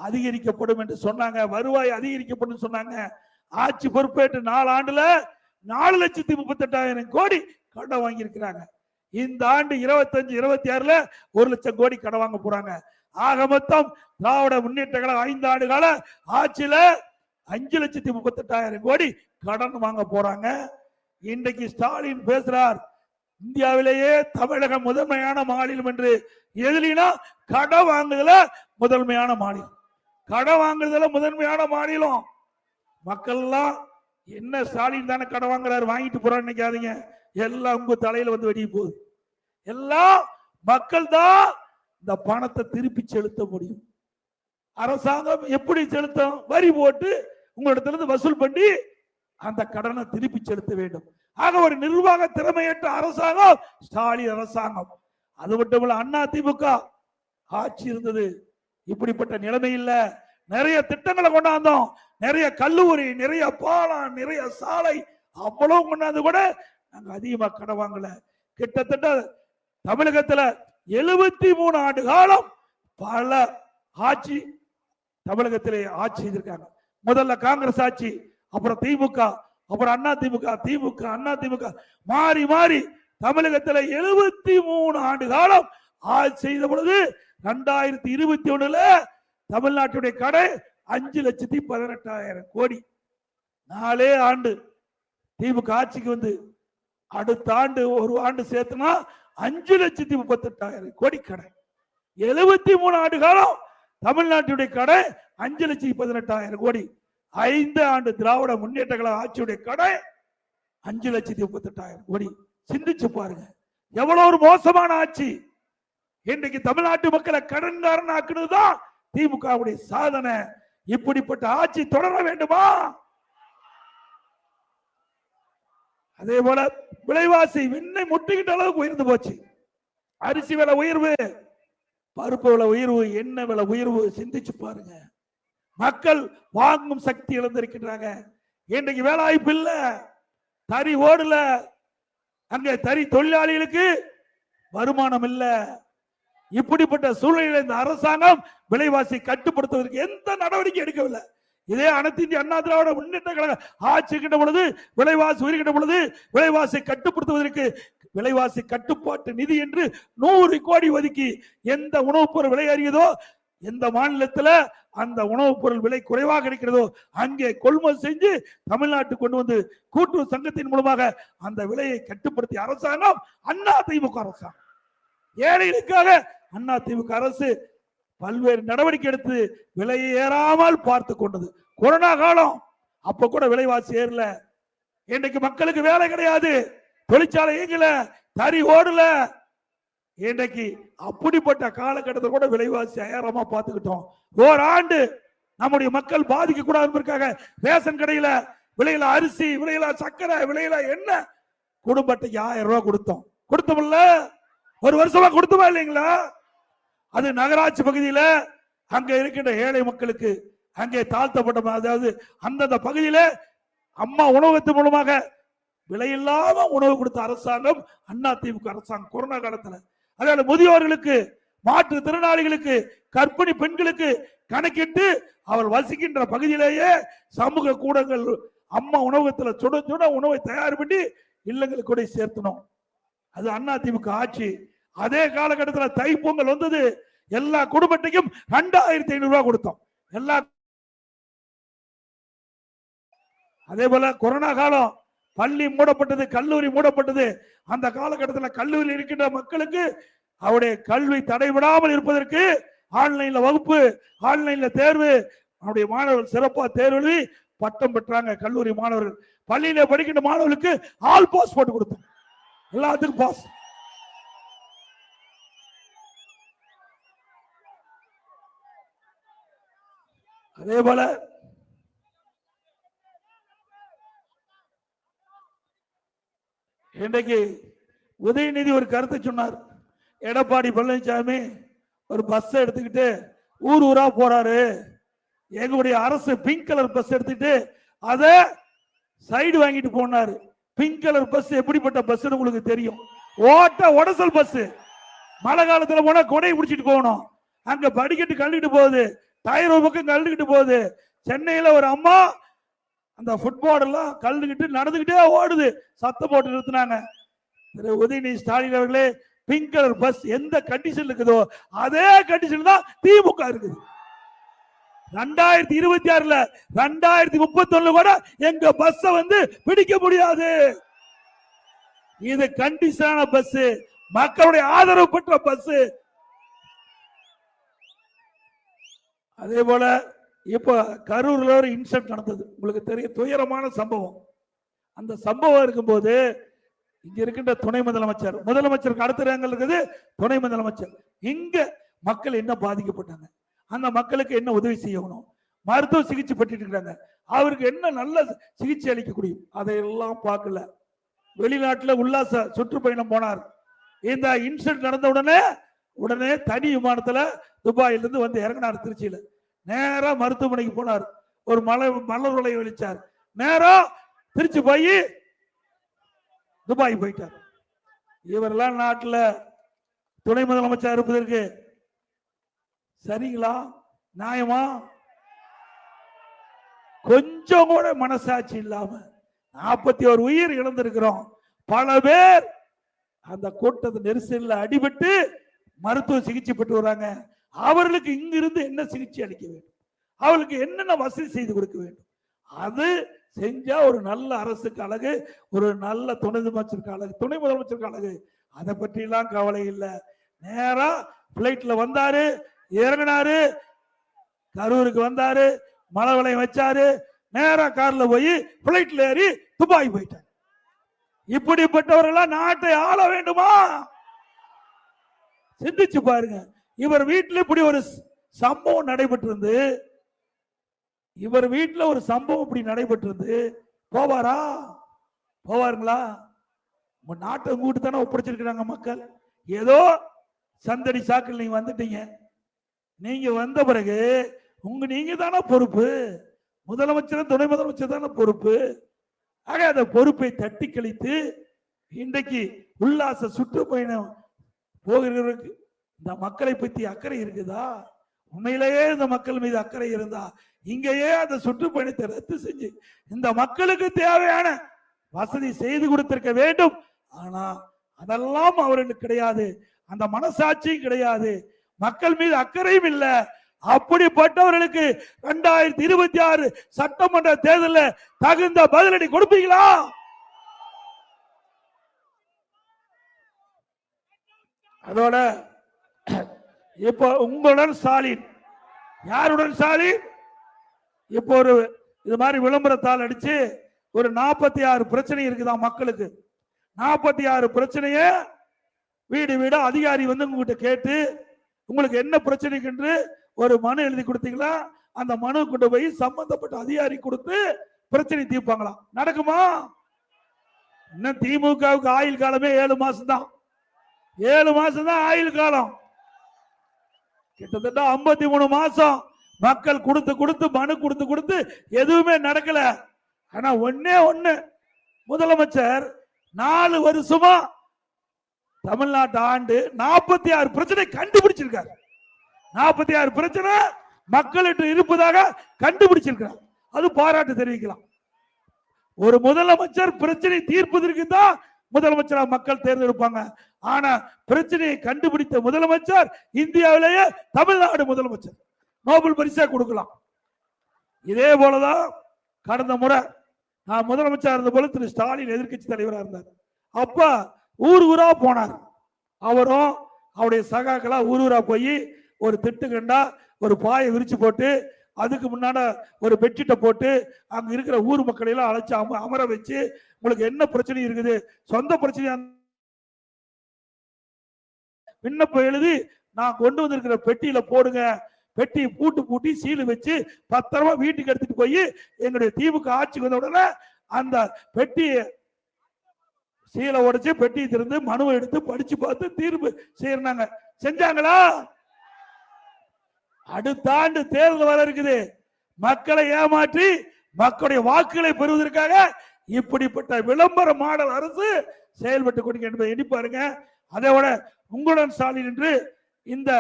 அதிகரிக்கப்படும் என்று சொன்னாங்க, வருவாய் அதிகரிக்கப்படும் சொன்னாங்க. ஆட்சி பொறுப்பேற்று 4 ஆண்டுல 4,38,000 கோடி கடன் வாங்கி இருக்கிறாங்க. இந்த ஆண்டு 25-26ல 1 லட்சம் கோடி கடன் வாங்க போறாங்க. ஆக மொத்தம் திராவிட முன்னேற்ற கழகம் 5 ஆண்டு கால ஆட்சியில 5,38,000 கோடி கடன் வாங்க போறாங்க. இன்றைக்கு ஸ்டாலின் பேசுறார், இந்தியாவிலேயே தமிழகம் முதன்மையான மாநிலம் என்று. எதுனா கடன் வாங்குதல முதன்மையான மாநிலம், கடன் வாங்குறதுல முதன்மையான மாநிலம். மக்கள் எல்லாம் என்ன ஸ்டாலின் தானே கடன் வாங்குறாரு, வாங்கிட்டு போறான்னு நினைக்காதீங்க, எல்லாம் உங்க தலையில வந்து வெடிய போகுது. எல்லாம் மக்கள் தான் இந்த பணத்தை திருப்பி செலுத்த முடியும். அரசாங்கம் எப்படி செலுத்தும்? வரி போட்டு உங்களிடத்திலிருந்து வசூல் பண்ணி அந்த கடனை திருப்பி செலுத்த வேண்டும். ஆக ஒரு நிர்வாக திறமையற்ற அரசாங்கம் ஸ்டாலின் அரசாங்கம். அது மட்டுமல்ல, அண்ணா திமுக ஆட்சி இருந்தது, இப்படிப்பட்ட நிலைமை இல்ல. நிறைய திட்டங்களை கொண்டாந்தோம், நிறைய கல்லூரி, நிறைய பாலம், நிறைய சாலை, அவ்வளவு கொண்டாந்து கூட நாங்க அதிகமா கடன் வாங்கல. கிட்டத்தட்ட தமிழகத்துல 73 ஆண்டு காலம் பல ஆட்சி தமிழகத்திலே ஆட்சி செய்திருக்காங்க. முதல்ல காங்கிரஸ் ஆட்சி, அப்புறம் திமுக, அப்புறம் அண்ணா திமுக, திமுக அண்ணா திமுக மாறி மாறி தமிழகத்தில் 73 ஆண்டு காலம் ஆட்சி செய்த பொழுது 2021ல தமிழ்நாட்டுடைய கடை 5,18,000 கோடி. 4 ஆண்டு திமுக ஆட்சிக்கு வந்து அடுத்த ஆண்டு ஒரு ஆண்டு சேர்த்துனா 5,38,000 கோடி கடை. 73 ஆண்டு காலம் தமிழ்நாட்டுடைய கடை 5,18,000 கோடி. 5 ஆண்டு திராவிட முன்னேற்ற கழக ஆட்சியுடைய கடை 5,38,000 கோடி. சிந்திச்சு பாருங்க, எவ்வளவு ஒரு மோசமான ஆட்சி. இன்றைக்கு தமிழ்நாட்டு மக்களை கடன்காரன் ஆக்குனதுதான் திமுகவுடைய சாதனை. இப்படிப்பட்ட ஆட்சி தொடர வேண்டுமா? அதே போல விலைவாசி விண்ணை முட்டிக்கிட்ட அளவுக்கு உயர்ந்து போச்சு. அரிசி விலை உயர்வு, பருப்பு விலை உயர்வு, எண்ணெய் விலை உயர்வு. சிந்திச்சு பாருங்க. மக்கள் வாங்கும் சக்தி இழந்திருக்கிறாங்க. இன்றைக்கு வேலை வாய்ப்பு இல்ல, தறி ஓடல, அங்க தறி தொழிலாளிகளுக்கு வருமானம் இல்ல. இப்படிப்பட்ட சூழ்நிலையில் இந்த அரசாங்கம் விலைவாசி கட்டுப்படுத்துவதற்கு எந்த நடவடிக்கை எடுக்கவில்லை. இதே அனைத்து இந்திய அண்ணா திராவிட முன்னேற்ற கழக ஆட்சி கிட்ட பொழுது விலைவாசி உயர்கின்ற பொழுது விலைவாசி கட்டுப்படுத்துவதற்கு விலைவாசி கட்டுப்பாட்டு நிதி என்று 100 கோடி ஒதுக்கி எந்த உணவுப் பொருள் விலை அறியதோ, எந்த மாநிலத்தில் அந்த உணவுப் பொருள் விலை குறைவாக இருக்கிறதோ அங்கே கொள்முதல் செஞ்சு தமிழ்நாட்டு கொண்டு வந்து கூட்டுறவு சங்கத்தின் மூலமாக அந்த விலையை கட்டுப்படுத்திய அரசாங்கம் அண்ணா திமுக அரசாங்கம். ஏழைகளுக்காக அண்ணா திமுக அரசு பல்வேறு நடவடிக்கை எடுத்து விலையை ஏறாமல் பார்த்து கொண்டது. கொரோனா காலம், அப்ப கூட விலைவாசி ஏறல. இன்றைக்கு மக்களுக்கு வேலை கிடையாது, தொழிற்சாலை இயங்கல, தறி ஓடல. இன்றைக்கு அப்படிப்பட்ட காலகட்டத்தில் கூட விலைவாசி ஏறாம பார்த்துக்கிட்டோம். ஓராண்டு நம்முடைய மக்கள் பாதிக்க கூடாது ரேஷன் கடையில விலையில அரிசி, விலையில சக்கரை, விலையில எண்ணெய் குடும்பத்துக்கு 1000 ரூபாய் கொடுத்தோம்ல. ஒரு வருஷமா கொடுத்தோமா இல்லைங்களா? அது நகராட்சி பகுதியில அங்க இருக்கின்ற ஏழை மக்களுக்கு, அங்கே தாழ்த்தப்பட்ட, அதாவது அந்தந்த பகுதியில அம்மா உணவகத்தின் மூலமாக விலையில்லாம உணவு கொடுத்த அரசாங்கம் அண்ணா திமுக அரசாங்கம். கொரோனா காலத்துல அதனால முதியோர்களுக்கு, மாற்றுத்திறனாளிகளுக்கு, கர்ப்பிணி பெண்களுக்கு கணக்கிட்டு அவர் வசிக்கின்ற பகுதியிலேயே சமூக கூடங்கள் அம்மா உணவகத்தில் சுட சுட உணவை தயார் பண்ணி இல்லங்களுக்கு கூட சேர்த்தணும். அது அண்ணா திமுக ஆட்சி. அதே காலகட்டத்தில் தைப்பொங்கல் வந்தது, எல்லா குடும்பத்தையும் 2500 ரூபாய் கொடுத்தோம். எல்லா அதே போல கொரோனா காலம் பள்ளி மூடப்பட்டது, கல்லூரி மூடப்பட்டது. அந்த காலகட்டத்தில் கல்லூரியில் இருக்கின்ற மக்களுக்கு அவருடைய கல்வி தடைபடாமல் இருப்பதற்கு ஆன்லைன்ல வகுப்பு, ஆன்லைன்ல தேர்வு, அவருடைய மாணவர்கள் சிறப்பாக தேர்வு எழுதி பட்டம் பெற்றாங்க. கல்லூரி மாணவர்கள், பள்ளியில படிக்கின்ற மாணவர்களுக்கு ஆல் பாஸ் போட்டு கொடுத்தோம், எல்லாத்துக்கும் பாஸ். அதே போல இன்றைக்கு உதயநிதி ஒரு கருத்தை சொன்னார். எடப்பாடி பழனிசாமி ஒரு பஸ் எடுத்துக்கிட்டு ஊர் ஊரா போறாரு. எங்களுடைய அரசு பிங்க் கலர் பஸ் எடுத்துட்டு அத சைடு வாங்கிட்டு போனாரு. பிங்க் கலர் பஸ் எப்படிப்பட்ட பஸ் உங்களுக்கு தெரியும்? ஓட்ட உடசல் பஸ். மழை காலத்துல போனா கொடை பிடிச்சிட்டு போகணும். அங்க படிக்கட்டு கழுவிட்டு போகுது, டயர் ஒரு பக்கம் கழுவிட்டு போகுது. சென்னையில ஒரு அம்மா அந்த ஃபுட்பால் எல்லாம் கழுவிட்டு நடந்துகிட்டே ஓடுது, சத்தம் போட்டு நிறுத்தினாங்க. உதயநிதி ஸ்டாலின் அவர்களே, பிங்க் கலர் பஸ் எந்த கண்டிஷன் இருக்குதோ அதே கண்டிஷன் தான் திமுக இருக்குது. 2026ல 2031 கூட எங்க பஸ் வந்து பிடிக்க முடியாது. இது கண்டிஷனான பஸ், மக்களுடைய ஆதரவு பெற்ற பஸ். அதே போல இப்ப கரூர்ல ஒரு இன்சிடென்ட் நடந்தது, உங்களுக்கு தெரியும், துயரமான சம்பவம். அந்த சம்பவம் இருக்கும்போது இங்க இருக்கின்ற துணை முதலமைச்சர், முதலமைச்சருக்கு அடுத்த ரேங்கில் இருக்குது துணை முதலமைச்சர், இங்க மக்கள் என்ன பாதிக்கப்பட்டாங்க, அந்த மக்களுக்கு என்ன உதவி செய்யணும், மருத்துவ சிகிச்சை பெற்று இருக்காங்க, அவருக்கு என்ன நல்ல சிகிச்சை அளிக்கக்கூடிய அதையெல்லாம் பார்க்கல. வெளிநாட்டுல உல்லாச சுற்றுப்பயணம் போனார். இந்த இன்சிடென்ட் நடந்த உடனே தனி விமானத்துல துபாயிலிருந்து வந்து இறங்கினார் திருச்சியில. நேரா மருத்துவமனைக்கு போனார், ஒரு மலர் வளைய வெளிச்சார், நேரா திருச்சி போய் துபாய் போயிட்டார். இவரெல்லாம் நாட்டுல துணை முதலமைச்சர் இருப்பதற்கு சரிங்களா? நியாயமா? கொஞ்சம் கூட மனசாட்சி இல்லாம 41 உயிர் இழந்திருக்கிறோம். பல பேர் அந்த கூட்டத்து நெரிசலில் அடிபட்டு மருத்துவ சிகிச்சை பெற்று வராங்க. அவர்களுக்கு இங்கிருந்து என்ன சிகிச்சை அளிக்க வேண்டும், அவர்களுக்கு என்னென்ன வசதி செய்து கொடுக்க வேண்டும், அது செஞ்சா ஒரு நல்ல அரசுக்கு அழகு, ஒரு நல்ல துணை முதலமைச்சருக்கு அழகு, துணை முதலமைச்சருக்கு அழகு. அதை பற்றி எல்லாம் கவலை இல்லை. நேரா பிளைட்ல வந்தாரு, இறங்கினாரு, கரூருக்கு வந்தாரு, மலை வளையம் வச்சாரு, நேரா கார்ல போய் பிளைட்ல ஏறி துபாய் போயிட்டார். இப்படிப்பட்டவர்களா நாட்டை ஆள வேண்டுமா? சிந்திச்சு பாருங்க. இவர் வீட்டுல இப்படி ஒரு சம்பவம் நடைபெற்றிருந்து, இவர் வீட்டுல ஒரு சம்பவம் இப்படி நடைபெற்றிருந்து போவாரா? போவாருங்களா? உங்க நாட்டை கூட்டு தானே ஒப்படைச்சிருக்கிறாங்க மக்கள். ஏதோ சந்தடி சாக்கில் நீங்க வந்துட்டீங்க. நீங்க வந்த பிறகு நீங்க தானே பொறுப்பு. முதலமைச்சர் துணை முதலமைச்சர் தானே பொறுப்பு. ஆக அந்த பொறுப்பை தட்டி கழித்து இன்றைக்கு உல்லாச சுற்றுப்பயணம் போகிறவருக்கு இந்த மக்களை பத்தி அக்கறை இருக்குதா? உண்மையிலேயே இந்த மக்கள் மீது அக்கறை இருந்தா இங்கேயே அந்த சுற்றுப்பயணத்தை ரத்து செஞ்சு இந்த மக்களுக்கு தேவையான வசதி செய்து கொடுத்திருக்க வேண்டும். ஆனா அதெல்லாம் அவர்களுக்கு கிடையாது. அந்த மனசாட்சியும் கிடையாது. மக்கள் மீது அக்கறையும் இல்ல. அப்படிப்பட்டவர்களுக்கு 2026 சட்டமன்ற தேர்தலில் தகுந்த பதிலடி கொடுப்பீங்களா? அதோட இப்ப உங்களுடன் ஸ்டாலின், யாருடன் ஸ்டாலின்? இப்போ ஒரு இது மாதிரி விளம்பரத்தால் அடிச்சு ஒரு 46 பிரச்சனை இருக்குதா மக்களுக்கு. 46 பிரச்சனைய வீடு வீடு அதிகாரி வந்து உங்ககிட்ட கேட்டு உங்களுக்கு என்ன பிரச்சனைக்கு என்று ஒரு மனு எழுதி கொடுத்தீங்களா? அந்த மனு கொண்டு போய் சம்பந்தப்பட்ட அதிகாரி கொடுத்து பிரச்சனை தீர்ப்பாங்களா? நடக்குமா? இன்னும் திமுகவுக்கு ஆயுள் காலமே 7 மாசம் தான். 7 மாசம் தான் ஆயுள் காலம். கிட்டத்தட்ட 53 மாசம் மக்கள் கொடுத்து கொடுத்து மனு கொடுத்து கொடுத்து எதுவுமே நடக்கல. ஆனா ஒன்னே ஒண்ணு, முதலமைச்சர் 4 வருஷமா தமிழ்நாட்டு ஆண்டு 46 பிரச்சனை கண்டுபிடிச்சிருக்காரு. 46 பிரச்சனை மக்களிட்டு இருப்பதாக கண்டுபிடிச்சிருக்கிறார். அது பாராட்டு தெரிவிக்கலாம். ஒரு முதலமைச்சர் பிரச்சனை தீர்ப்பதற்கு தான் முதலமைச்சரா மக்கள் தேர்ந்தெடுப்பாங்க. ஆனா பிரச்சனையை கண்டுபிடித்த முதலமைச்சர் இந்தியாவிலேயே தமிழ்நாடு முதலமைச்சர். நோபல் பரிசா கொடுக்கலாம். இதே போலதான் கடந்த முறை நான் முதலமைச்சர் இருந்த போல திரு ஸ்டாலின் எதிர்கட்சி தலைவராக இருந்தார். அப்ப ஊர் ஊரா போனார். அவரும் அவருடைய சகாக்களா ஊர் ஊரா போய் ஒரு திட்டு கண்டா ஒரு பாயை விரிச்சு போட்டு அதுக்கு முன்னாட ஒரு பெட்ஷீட்டை போட்டு அங்க இருக்கிற ஊர் மக்களை எல்லாம் அழைச்சு அமர வச்சு உங்களுக்கு என்ன பிரச்சனை இருக்குது, சொந்த பிரச்சனை விண்ணப்பம் எழுதி நான் கொண்டு வந்திருக்கிற பெட்டியில போடுங்க. பெட்டியை பூட்டி சீலு வச்சு பத்திரமா வீட்டுக்கு எடுத்துட்டு போய் எங்களுடைய திமுக ஆட்சிக்கு வந்த உடனே அந்த பெட்டியை சீலை உடைச்சு பெட்டியை திறந்து மனுவை எடுத்து படிச்சு பார்த்து தீர்ப்பு செய்யறாங்க. செஞ்சாங்களா? அடுத்த ஆண்டு தேர்தல் வர இருக்குது. மக்களை ஏமாற்றி மக்களுடைய வாக்குகளை பெறுவதற்காக இப்படிப்பட்ட விளம்பர மாடல் அரசு செயல்பட்டு கொடுக்க என்பதை எண்ணி பாருங்க. அதை விட உங்களுடன் ஸ்டாலின் என்று இந்த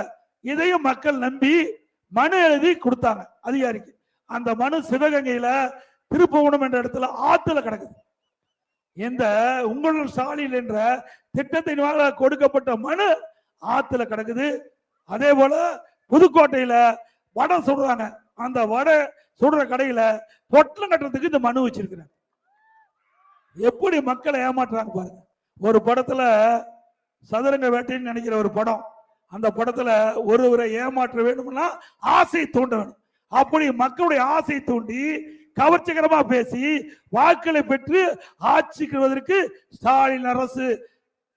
இதையும் மக்கள் நம்பி மனு எழுதி கொடுத்தாங்க அதிகாரிக்கு. அந்த மனு சிவகங்கையில திருப்புவனம் என்ற இடத்துல ஆத்துல கிடக்குது. இந்த உங்களுடன் ஸ்டாலின் என்ற திட்டத்தின் கொடுக்கப்பட்ட மனு ஆத்துல கிடக்குது. அதே போல புதுக்கோட்டையில வடை சுடுறாங்க. அந்த வடை சுடுற கடையில பொட்டலம் கட்டுறதுக்கு இந்த மனு வச்சிருக்கிறாங்க. எப்படி மக்களை ஏமாற்றுறாங்க பாருங்க. ஒரு படத்துல சதுரங்க வேட்டைன்னு நினைக்கிற ஒரு படம், அந்த படத்துல ஒருவரை ஏமாற்ற வேண்டும்னா ஆசை தூண்ட வேணும். அப்படி மக்களுடைய ஆசை தூண்டி கவர்ச்சிகரமா பேசி வாக்களை பெற்று ஆட்சிக்குவதற்கு ஸ்டாலின் அரசு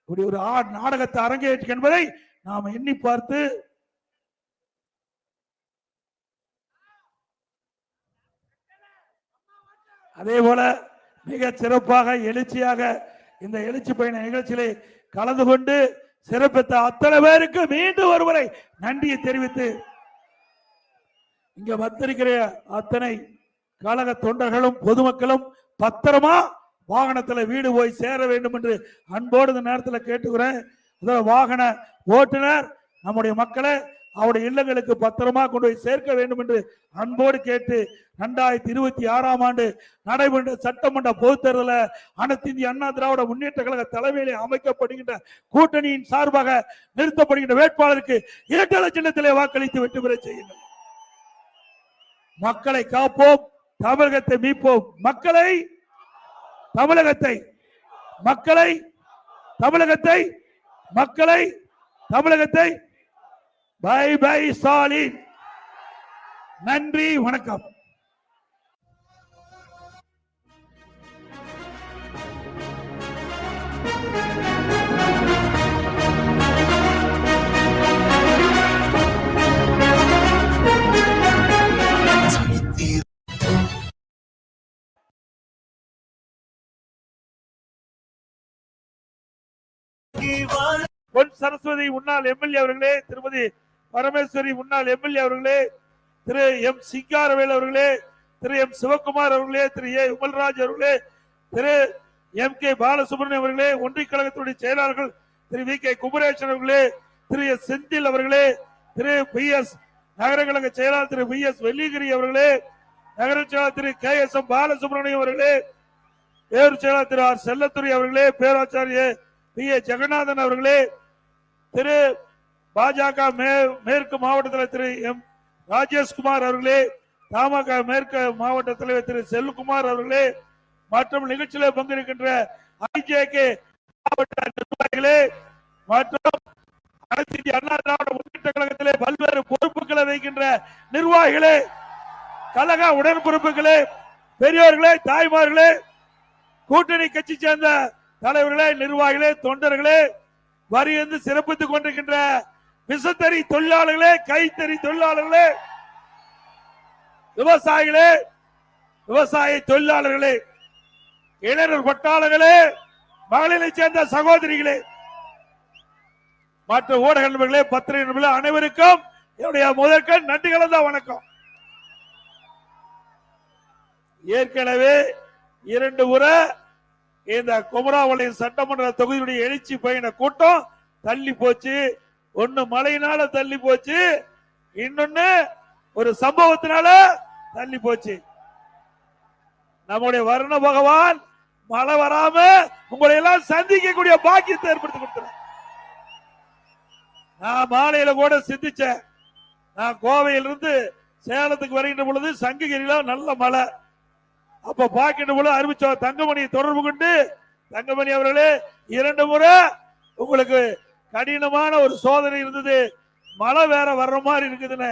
இப்படி ஒரு நாடகத்தை அரங்கேற்று என்பதை நாம் எண்ணி பார்த்து அதே போல மிக சிறப்பாக எழுச்சியாக இந்த எழுச்சி பயண நிகழ்ச்சியிலே கலந்து கொண்டு சிறப்பித்த அத்தனை பேருக்கு மீண்டும் ஒருமுறை நன்றியை தெரிவித்து இங்க வந்திருக்கிற அத்தனை கழக தொண்டர்களும் பொதுமக்களும் பத்திரமா வாகனத்துல வீடு போய் சேர வேண்டும் என்று அன்போடு இந்த நேரத்தில் கேட்டுக்கிறேன். வாகன ஓட்டுநர் நம்முடைய மக்களை அவருடைய இல்லங்களுக்கு பத்திரமா கொண்டு போய் சேர்க்க வேண்டும் என்று அன்போடு கேட்டு 2026 ஆண்டு நடைபெற்ற சட்டமன்ற பொதுத் தேர்தலில் அனைத்து இந்திய அண்ணா திராவிட முன்னேற்ற கழக தலைமையிலே அமைக்கப்படுகின்ற கூட்டணியின் சார்பாக நிறுத்தப்படுகின்ற வேட்பாளருக்கு இரட்டை சின்னத்திலே வாக்களித்து வெற்றி பெற செய்யுங்கள். மக்களை காப்போம், தமிழகத்தை மீட்போம். மக்களை தமிழகத்தை மக்களை தமிழகத்தை மக்களை தமிழகத்தை பை பை ஸ்டாலின். நன்றி, வணக்கம். பொன் சரஸ்வதி முன்னாள் எம்எல்ஏ அவர்களே, திருமதி பரமேஸ்வரி முன்னாள் எம்எல்ஏ அவர்களே, திரு எம் சிங்காரவேல் அவர்களே, திரு எம் சிவகுமார் அவர்களே, திரு ஏ விமல்ராஜ் அவர்களே, திரு எம் கே பாலசுப்ரமணியம் அவர்களே, ஒன்றிய கழகத்துடைய செயலாளர்கள் திரு வி கே குமரேசன் அவர்களே, திரு எஸ் செந்தில் அவர்களே, திரு பி எஸ் நகர கழக செயலாளர் திரு பி எஸ் வெள்ளிகிரி அவர்களே, நகர செயலாளர் திரு கே எஸ் எம் பாலசுப்ரமணியம் அவர்களே, பேரூர் செயலாளர் திரு ஆர் செல்லத்துறை அவர்களே, பேராச்சாரிய பி ஏ ஜெகநாதன் அவர்களே, திரு பாஜக மேற்கு மாவட்டத்தில் திரு எம் ராஜேஷ்குமார் அவர்களே, தமாக மேற்கு மாவட்ட தலைவர் திரு செல்குமார் அவர்களே, மற்றும் நிகழ்ச்சியில் பங்கேற்கின்ற ஐஜேகே மாவட்ட நிர்வாகிகளே மற்றும் அனைத்து இந்திய அண்ணா திராவிட முன்னேற்ற கழகத்திலே பல்வேறு பொறுப்புகளை வைக்கின்ற நிர்வாகிகளே, கழக உடன்பிறப்புகளே, பெரியோர்களே, தாய்மார்களே, கூட்டணி கட்சி சேர்ந்த தலைவர்களே, நிர்வாகிகளே, தொண்டர்களே, வரியந்து சிறப்பித்துக் கொண்டிருக்கின்ற விசைத்தறி தொழிலாளர்களே, கைத்தறி தொழிலாளர்களே, விவசாயிகளே, விவசாய தொழிலாளர்களே, இளைஞர் பட்டாளர்களே, மகளிரை சேர்ந்த சகோதரிகளே, மற்ற ஊடக நண்பர்களே, பத்திரிகை நண்பர்களே, அனைவருக்கும் என்னுடைய முதற்கண் நன்றி கலந்த வணக்கம். ஏற்கனவே 2 முறை இந்த குமராபாளையம் சட்டமன்ற தொகுதியுடைய எழுச்சி பயண கூட்டம் தள்ளி போச்சு. ஒன்னு மழையினால தள்ளி போச்சு, இன்னொன்னு ஒரு சம்பவத்தினால தள்ளி போச்சு. நம்முடைய வருண பகவான் மழை வராம உங்களை எல்லாம் சந்திக்கக்கூடிய பாக்கியத்தை ஏற்படுத்தி கொடுத்தார். நான் மாலையில கூட சிந்திச்சேன். நான் கோவையிலிருந்து சேலத்துக்கு வருகின்ற பொழுது சங்ககிரியில நல்ல மழை. அப்ப பாக்கின்ற பொழுது அறிவிச்ச தங்கமணியை தொடர்பு கொண்டு, தங்கமணி அவர்களே 2 முறை உங்களுக்கு கடினமான ஒரு சோதனை இருந்தது, மழை வேற வர்ற மாதிரி இருக்குதுன்னு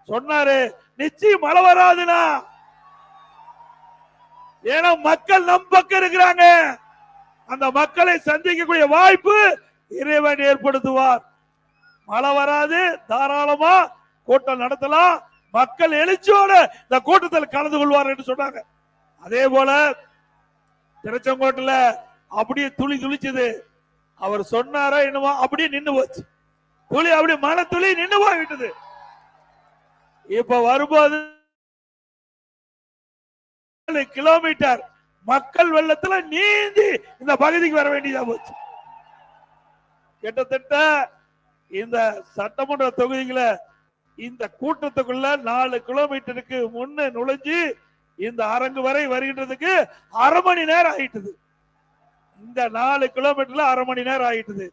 சொன்னாரு. நிச்சயம் மழை வராதுனா, ஏன்னா மக்கள் நம் பக்கம் இருக்கிறாங்க. அந்த மக்களை சந்திக்கக்கூடிய வாய்ப்பு இறைவன் ஏற்படுத்துவார். மழை வராது, தாராளமா கூட்டம் நடத்தலாம், மக்கள் எழுச்சியோட இந்த கூட்டத்தில் கலந்து கொள்வார் என்று சொன்னாங்க. அதே போல திருச்செங்கோட்டுல அப்படியே துளி துளிச்சது. அவர் சொன்னாரா என்னவோ அப்படியே நின்று போச்சு. துளி அப்படியே மழை துளி நின்று போய்விட்டது. இப்ப வரும்போது கிலோமீட்டர் மக்கள் வெள்ளத்துல நீந்தி இந்த பகுதிக்கு வர வேண்டியதா போச்சு. கிட்டத்தட்ட இந்த சட்டமன்ற தொகுதிகளை இந்த கூட்டத்துக்குள்ள 4 கிலோமீட்டருக்கு முன்ன நுழைஞ்சு இந்த அரங்கு வரை வருகின்றதுக்கு 1/2 மணி நேரம் ஆயிட்டது. இந்த 4 கிலோமீட்டர்ல 1/2 மணி நேரம் ஆயிட்டது.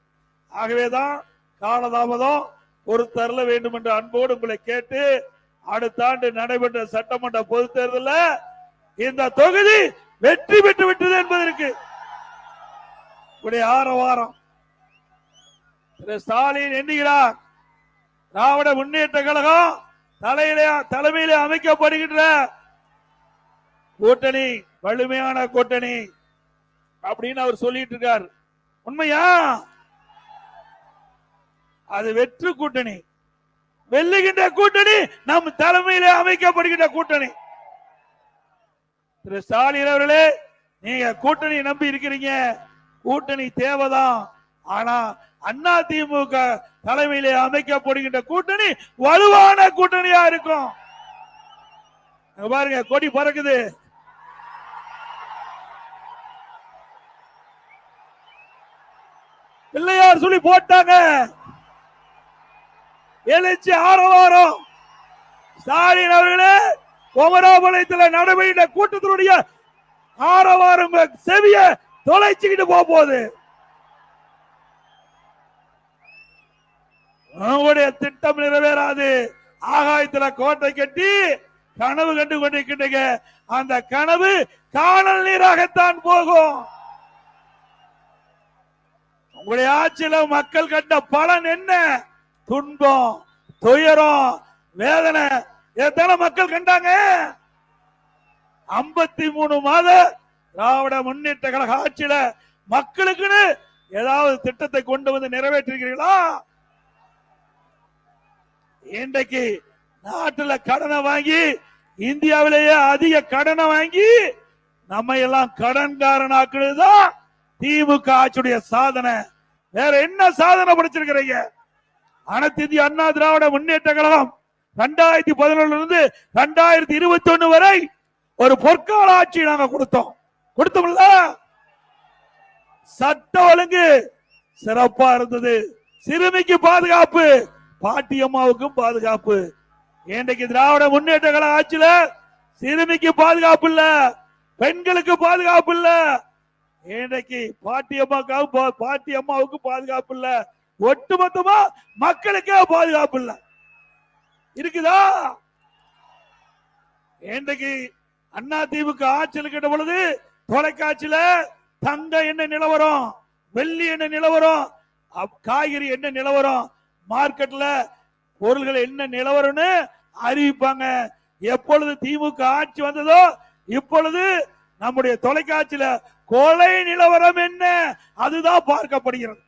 ஆகவேதான் காலதாமதம் பொறுத்தருள வேண்டும் என்று அன்போடு உங்களை கேட்டு, அடுத்த ஆண்டு நடைபெற்ற சட்டமன்ற பொது தேர்தலில் இந்த தொகுதி வெற்றி பெற்று விட்டது என்பதற்கு ஆரவாரம். திரு ஸ்டாலின் எண்ணுகிறார், திராவிட முன்னேற்ற கழகம் தலைமையிலே அமைக்கப்படுகின்ற கூட்டணி வலிமையான கூட்டணி அப்படின்னு அவர் சொல்லிட்டு இருக்கார். உண்மையா? அது வெற்று கூட்டணி, வெல்லுகின்ற கூட்டணி, நம் தலைமையிலே அமைக்கப்படுகின்ற கூட்டணி. திரு ஸ்டாலின் அவர்களே, நீங்க கூட்டணி நம்பி இருக்கிறீங்க, கூட்டணி தேவைதான். ஆனா அண்ணா திமுக தலைமையிலே அமைக்கப்படுகின்ற கூட்டணி வலுவான கூட்டணியா இருக்கும். பாருங்க, கொடி பறக்குது. பிள்ளையார் சொல்லி போட்டாங்க, எழுச்சி ஆரவாரம். ஸ்டாலின் அவர்களே, குமராபாளையத்தில் நடைபெற்ற கூட்டத்தினுடைய ஆரவாரம் செவிய தொலைச்சுக்கிட்டு போகுது. உங்களுடைய திட்டம் நிறைவேறாது. ஆகாயத்துல கோட்டை கட்டி கனவு கண்டு கொண்டிருக்கின்றீங்க. அந்த கனவு காணல் நீராகத்தான் போகும். உங்களுடைய ஆட்சியில மக்கள் கண்ட பலன் என்ன? துன்பம், துயரம், வேதனை. எத்தனை மக்கள் கண்டாங்க? 53 மாத திராவிட முன்னேற்ற கழக ஆட்சியில மக்களுக்குன்னு ஏதாவது திட்டத்தை கொண்டு வந்து நிறைவேற்றுகிறீர்களா? இன்றைக்கு நாட்டுல கடனை வாங்கி, இந்தியாவிலேயே அதிக கடனை வாங்கி நம்ம எல்லாம் கடன்காரனாக்குறதுதான் திமுக ஆட்சியுடைய சாதனை. வேற என்ன சாதனை படைச்சிருக்கிறீங்க? அனைத்து இந்திய அண்ணா திராவிட முன்னேற்ற கழகம் 2011 இருந்து 2021 வரை ஒரு பொற்கால ஆட்சி நாங்க கொடுத்தோம்ல. சட்ட ஒழுங்கு சிறப்பா இருந்தது. சிறுமிக்கு பாதுகாப்பு, பாட்டியம்மாவுக்கும் பாதுகாப்பு. இன்றைக்கு திராவிட முன்னேற்ற கழக ஆட்சியில சிறுமிக்கு பாதுகாப்பு இல்ல, பெண்களுக்கு பாதுகாப்பு இல்ல. இன்றைக்கு பாட்டியம்மாவுக்கு பாதுகாப்பு இல்ல, ஒட்டுமொத்தமா மக்களுக்கே பாதுகாப்பு இல்ல. இருக்குதா? இன்றைக்கு அண்ணா திமுக ஆட்சியில் கேட்ட பொழுது தொலைக்காட்சியில தங்க என்ன நிலவரம், வெள்ளி என்ன நிலவரம், காய்கறி என்ன நிலவரம், மார்க்கெட்ல பொருள்கள் என்ன நிலவரம்னு அறிவிப்பாங்க. எப்பொழுது திமுக ஆட்சி வந்ததோ இப்பொழுது நம்முடைய தொலைக்காட்சியில கொலை நிலவரம் என்ன அதுதான் பார்க்கப்படுகிறது.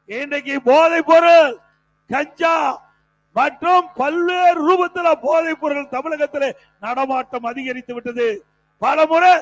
இன்றைக்கு போதைப் பொருள், கஞ்சா மற்றும் பல்வேறு ரூபத்தில் போதைப் பொருள் தமிழகத்தில் நடமாட்டம் அதிகரித்து விட்டது. பல முறை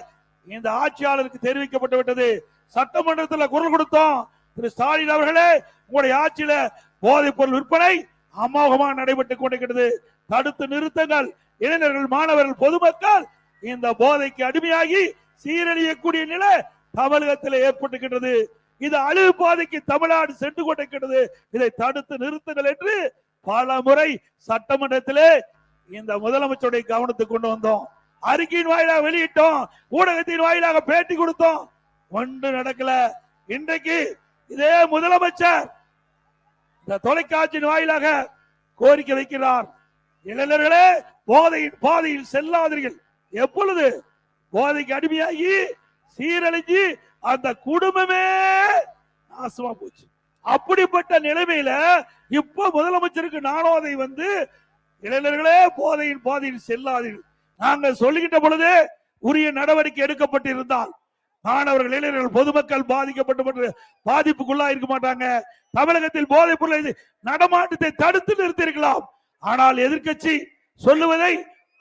இந்த ஆட்சியாளருக்கு தெரிவிக்கப்பட்டு விட்டது. சட்டமன்றத்தில் குரல் கொடுத்தோம். திரு ஸ்டாலின் அவர்களே, உங்களுடைய ஆட்சியில போதைப் பொருள் விற்பனை அமோகமாக நடைபெற்றுக் கொண்டிருக்கிறது. தடுத்து நிறுத்தங்கள். இளைஞர்கள், மாணவர்கள், பொதுமக்கள் இந்த போதைக்கு அடிமையாகி சீரழியக்கூடிய நிலை தமிழகத்தில் ஏற்பட்டுகின்றது. இது அழிவு பாதைக்கு தமிழ்நாடு சென்று கொண்டிருக்கிறது. இதை தடுத்து நிறுத்துங்கள் என்று பல முறை சட்டமன்றத்திலே இந்த முதலமைச்சருடைய கவனத்துக்கு கொண்டு வந்தோம். அறிக்கையின் வாயிலாக வெளியிட்டோம், ஊடகத்தின் வாயிலாக பேட்டி கொடுத்தோம். ஒன்று நடக்கல. இன்றைக்கு இதே முதலமைச்சர் இந்த தொலைக்காட்சியின் வாயிலாக கோரிக்கை வைக்கிறார். இளைஞர்களே, போதையின் பாதையில் செல்லாதீர்கள். எப்பொழுது போதைக்கு அடிமையாகி சீரழிஞ்சு அந்த குடும்பமே நாசமா போச்சு. அப்படிப்பட்ட நிலைமையில இப்ப முதலமைச்சருக்கு நானோதை வந்து இளைஞர்களே போதையின் பாதையில் செல்லாதீர்கள் நாங்கள் சொல்லுகின்ற பொழுது உரிய நடவடிக்கை எடுக்கப்பட்டிருந்தால் மாணவர்கள், இளைஞர்கள், பொதுமக்கள் பாதிப்புக்குள்ளா இருக்க மாட்டாங்க. தமிழகத்தில் போதைப் பொருள் நடமாட்டத்தை தடுத்து நிறுத்தியிருக்கலாம். ஆனால் எதிர்க்கட்சி சொல்லுவதை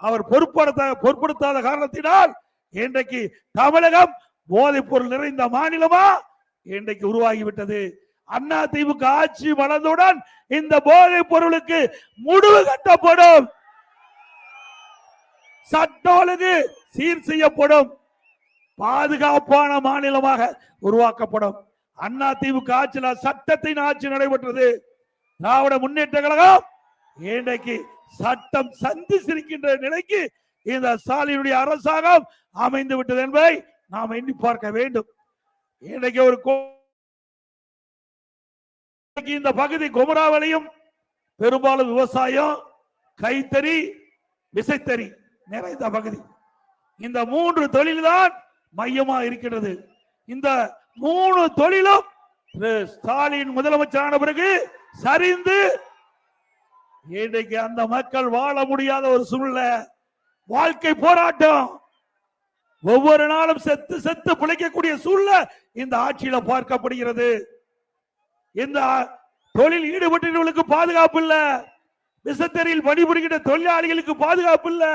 அவர் பொருட்படுத்தாத காரணத்தினால் இன்றைக்கு தமிழகம் போதைப் பொருள் நிறைந்த மாநிலமா இன்றைக்கு உருவாகிவிட்டது. அண்ணா திமுக ஆட்சி வளர்ந்தவுடன் இந்த போதைப் பொருளுக்கு முடிவு கட்டப்படும், சட்ட ஒழுங்கு சீர் செய்யப்படும், பாதுகாப்பான மாநிலமாக உருவாக்கப்படும். அண்ணா திமுக ஆட்சியில் சட்டத்தின் ஆட்சி நடைபெற்றது. திராவிட முன்னேற்ற கழகம் இன்றைக்கு சட்டம் சந்தி சிரிக்கின்ற நிலைக்கு இந்த ஸ்டாலினுடைய அரசாங்கம் அமைந்து விட்டது என்பதை நாம் எண்ணி பார்க்க வேண்டும். இன்றைக்கு ஒரு இந்த பகுதி குமராவளியும் பெரும்பாலும் விவசாயம், கைத்தறி, விசைத்தறி நிறைந்த பகுதி. இந்த 3 தொழில்தான் மையமா இருக்கிறது. இந்த 3 தொழிலும் ஸ்டாலின் முதலமைச்சரான பிறகு சரிந்து இன்றைக்கு அந்த மக்கள் வாழ முடியாத ஒரு சூழ்நிலை, வாழ்க்கை போராட்டம், ஒவ்வொரு நாளும் செத்து செத்து பிழைக்கக்கூடிய சூழ்நிலை இந்த ஆட்சியில பார்க்கப்படுகிறது. இந்த தொழில் ஈடுபட்டவர்களுக்கு பாதுகாப்பு இல்ல, விசைத்தறியில் பணிபுரிகின்ற தொழிலாளிகளுக்கு பாதுகாப்பு இல்ல,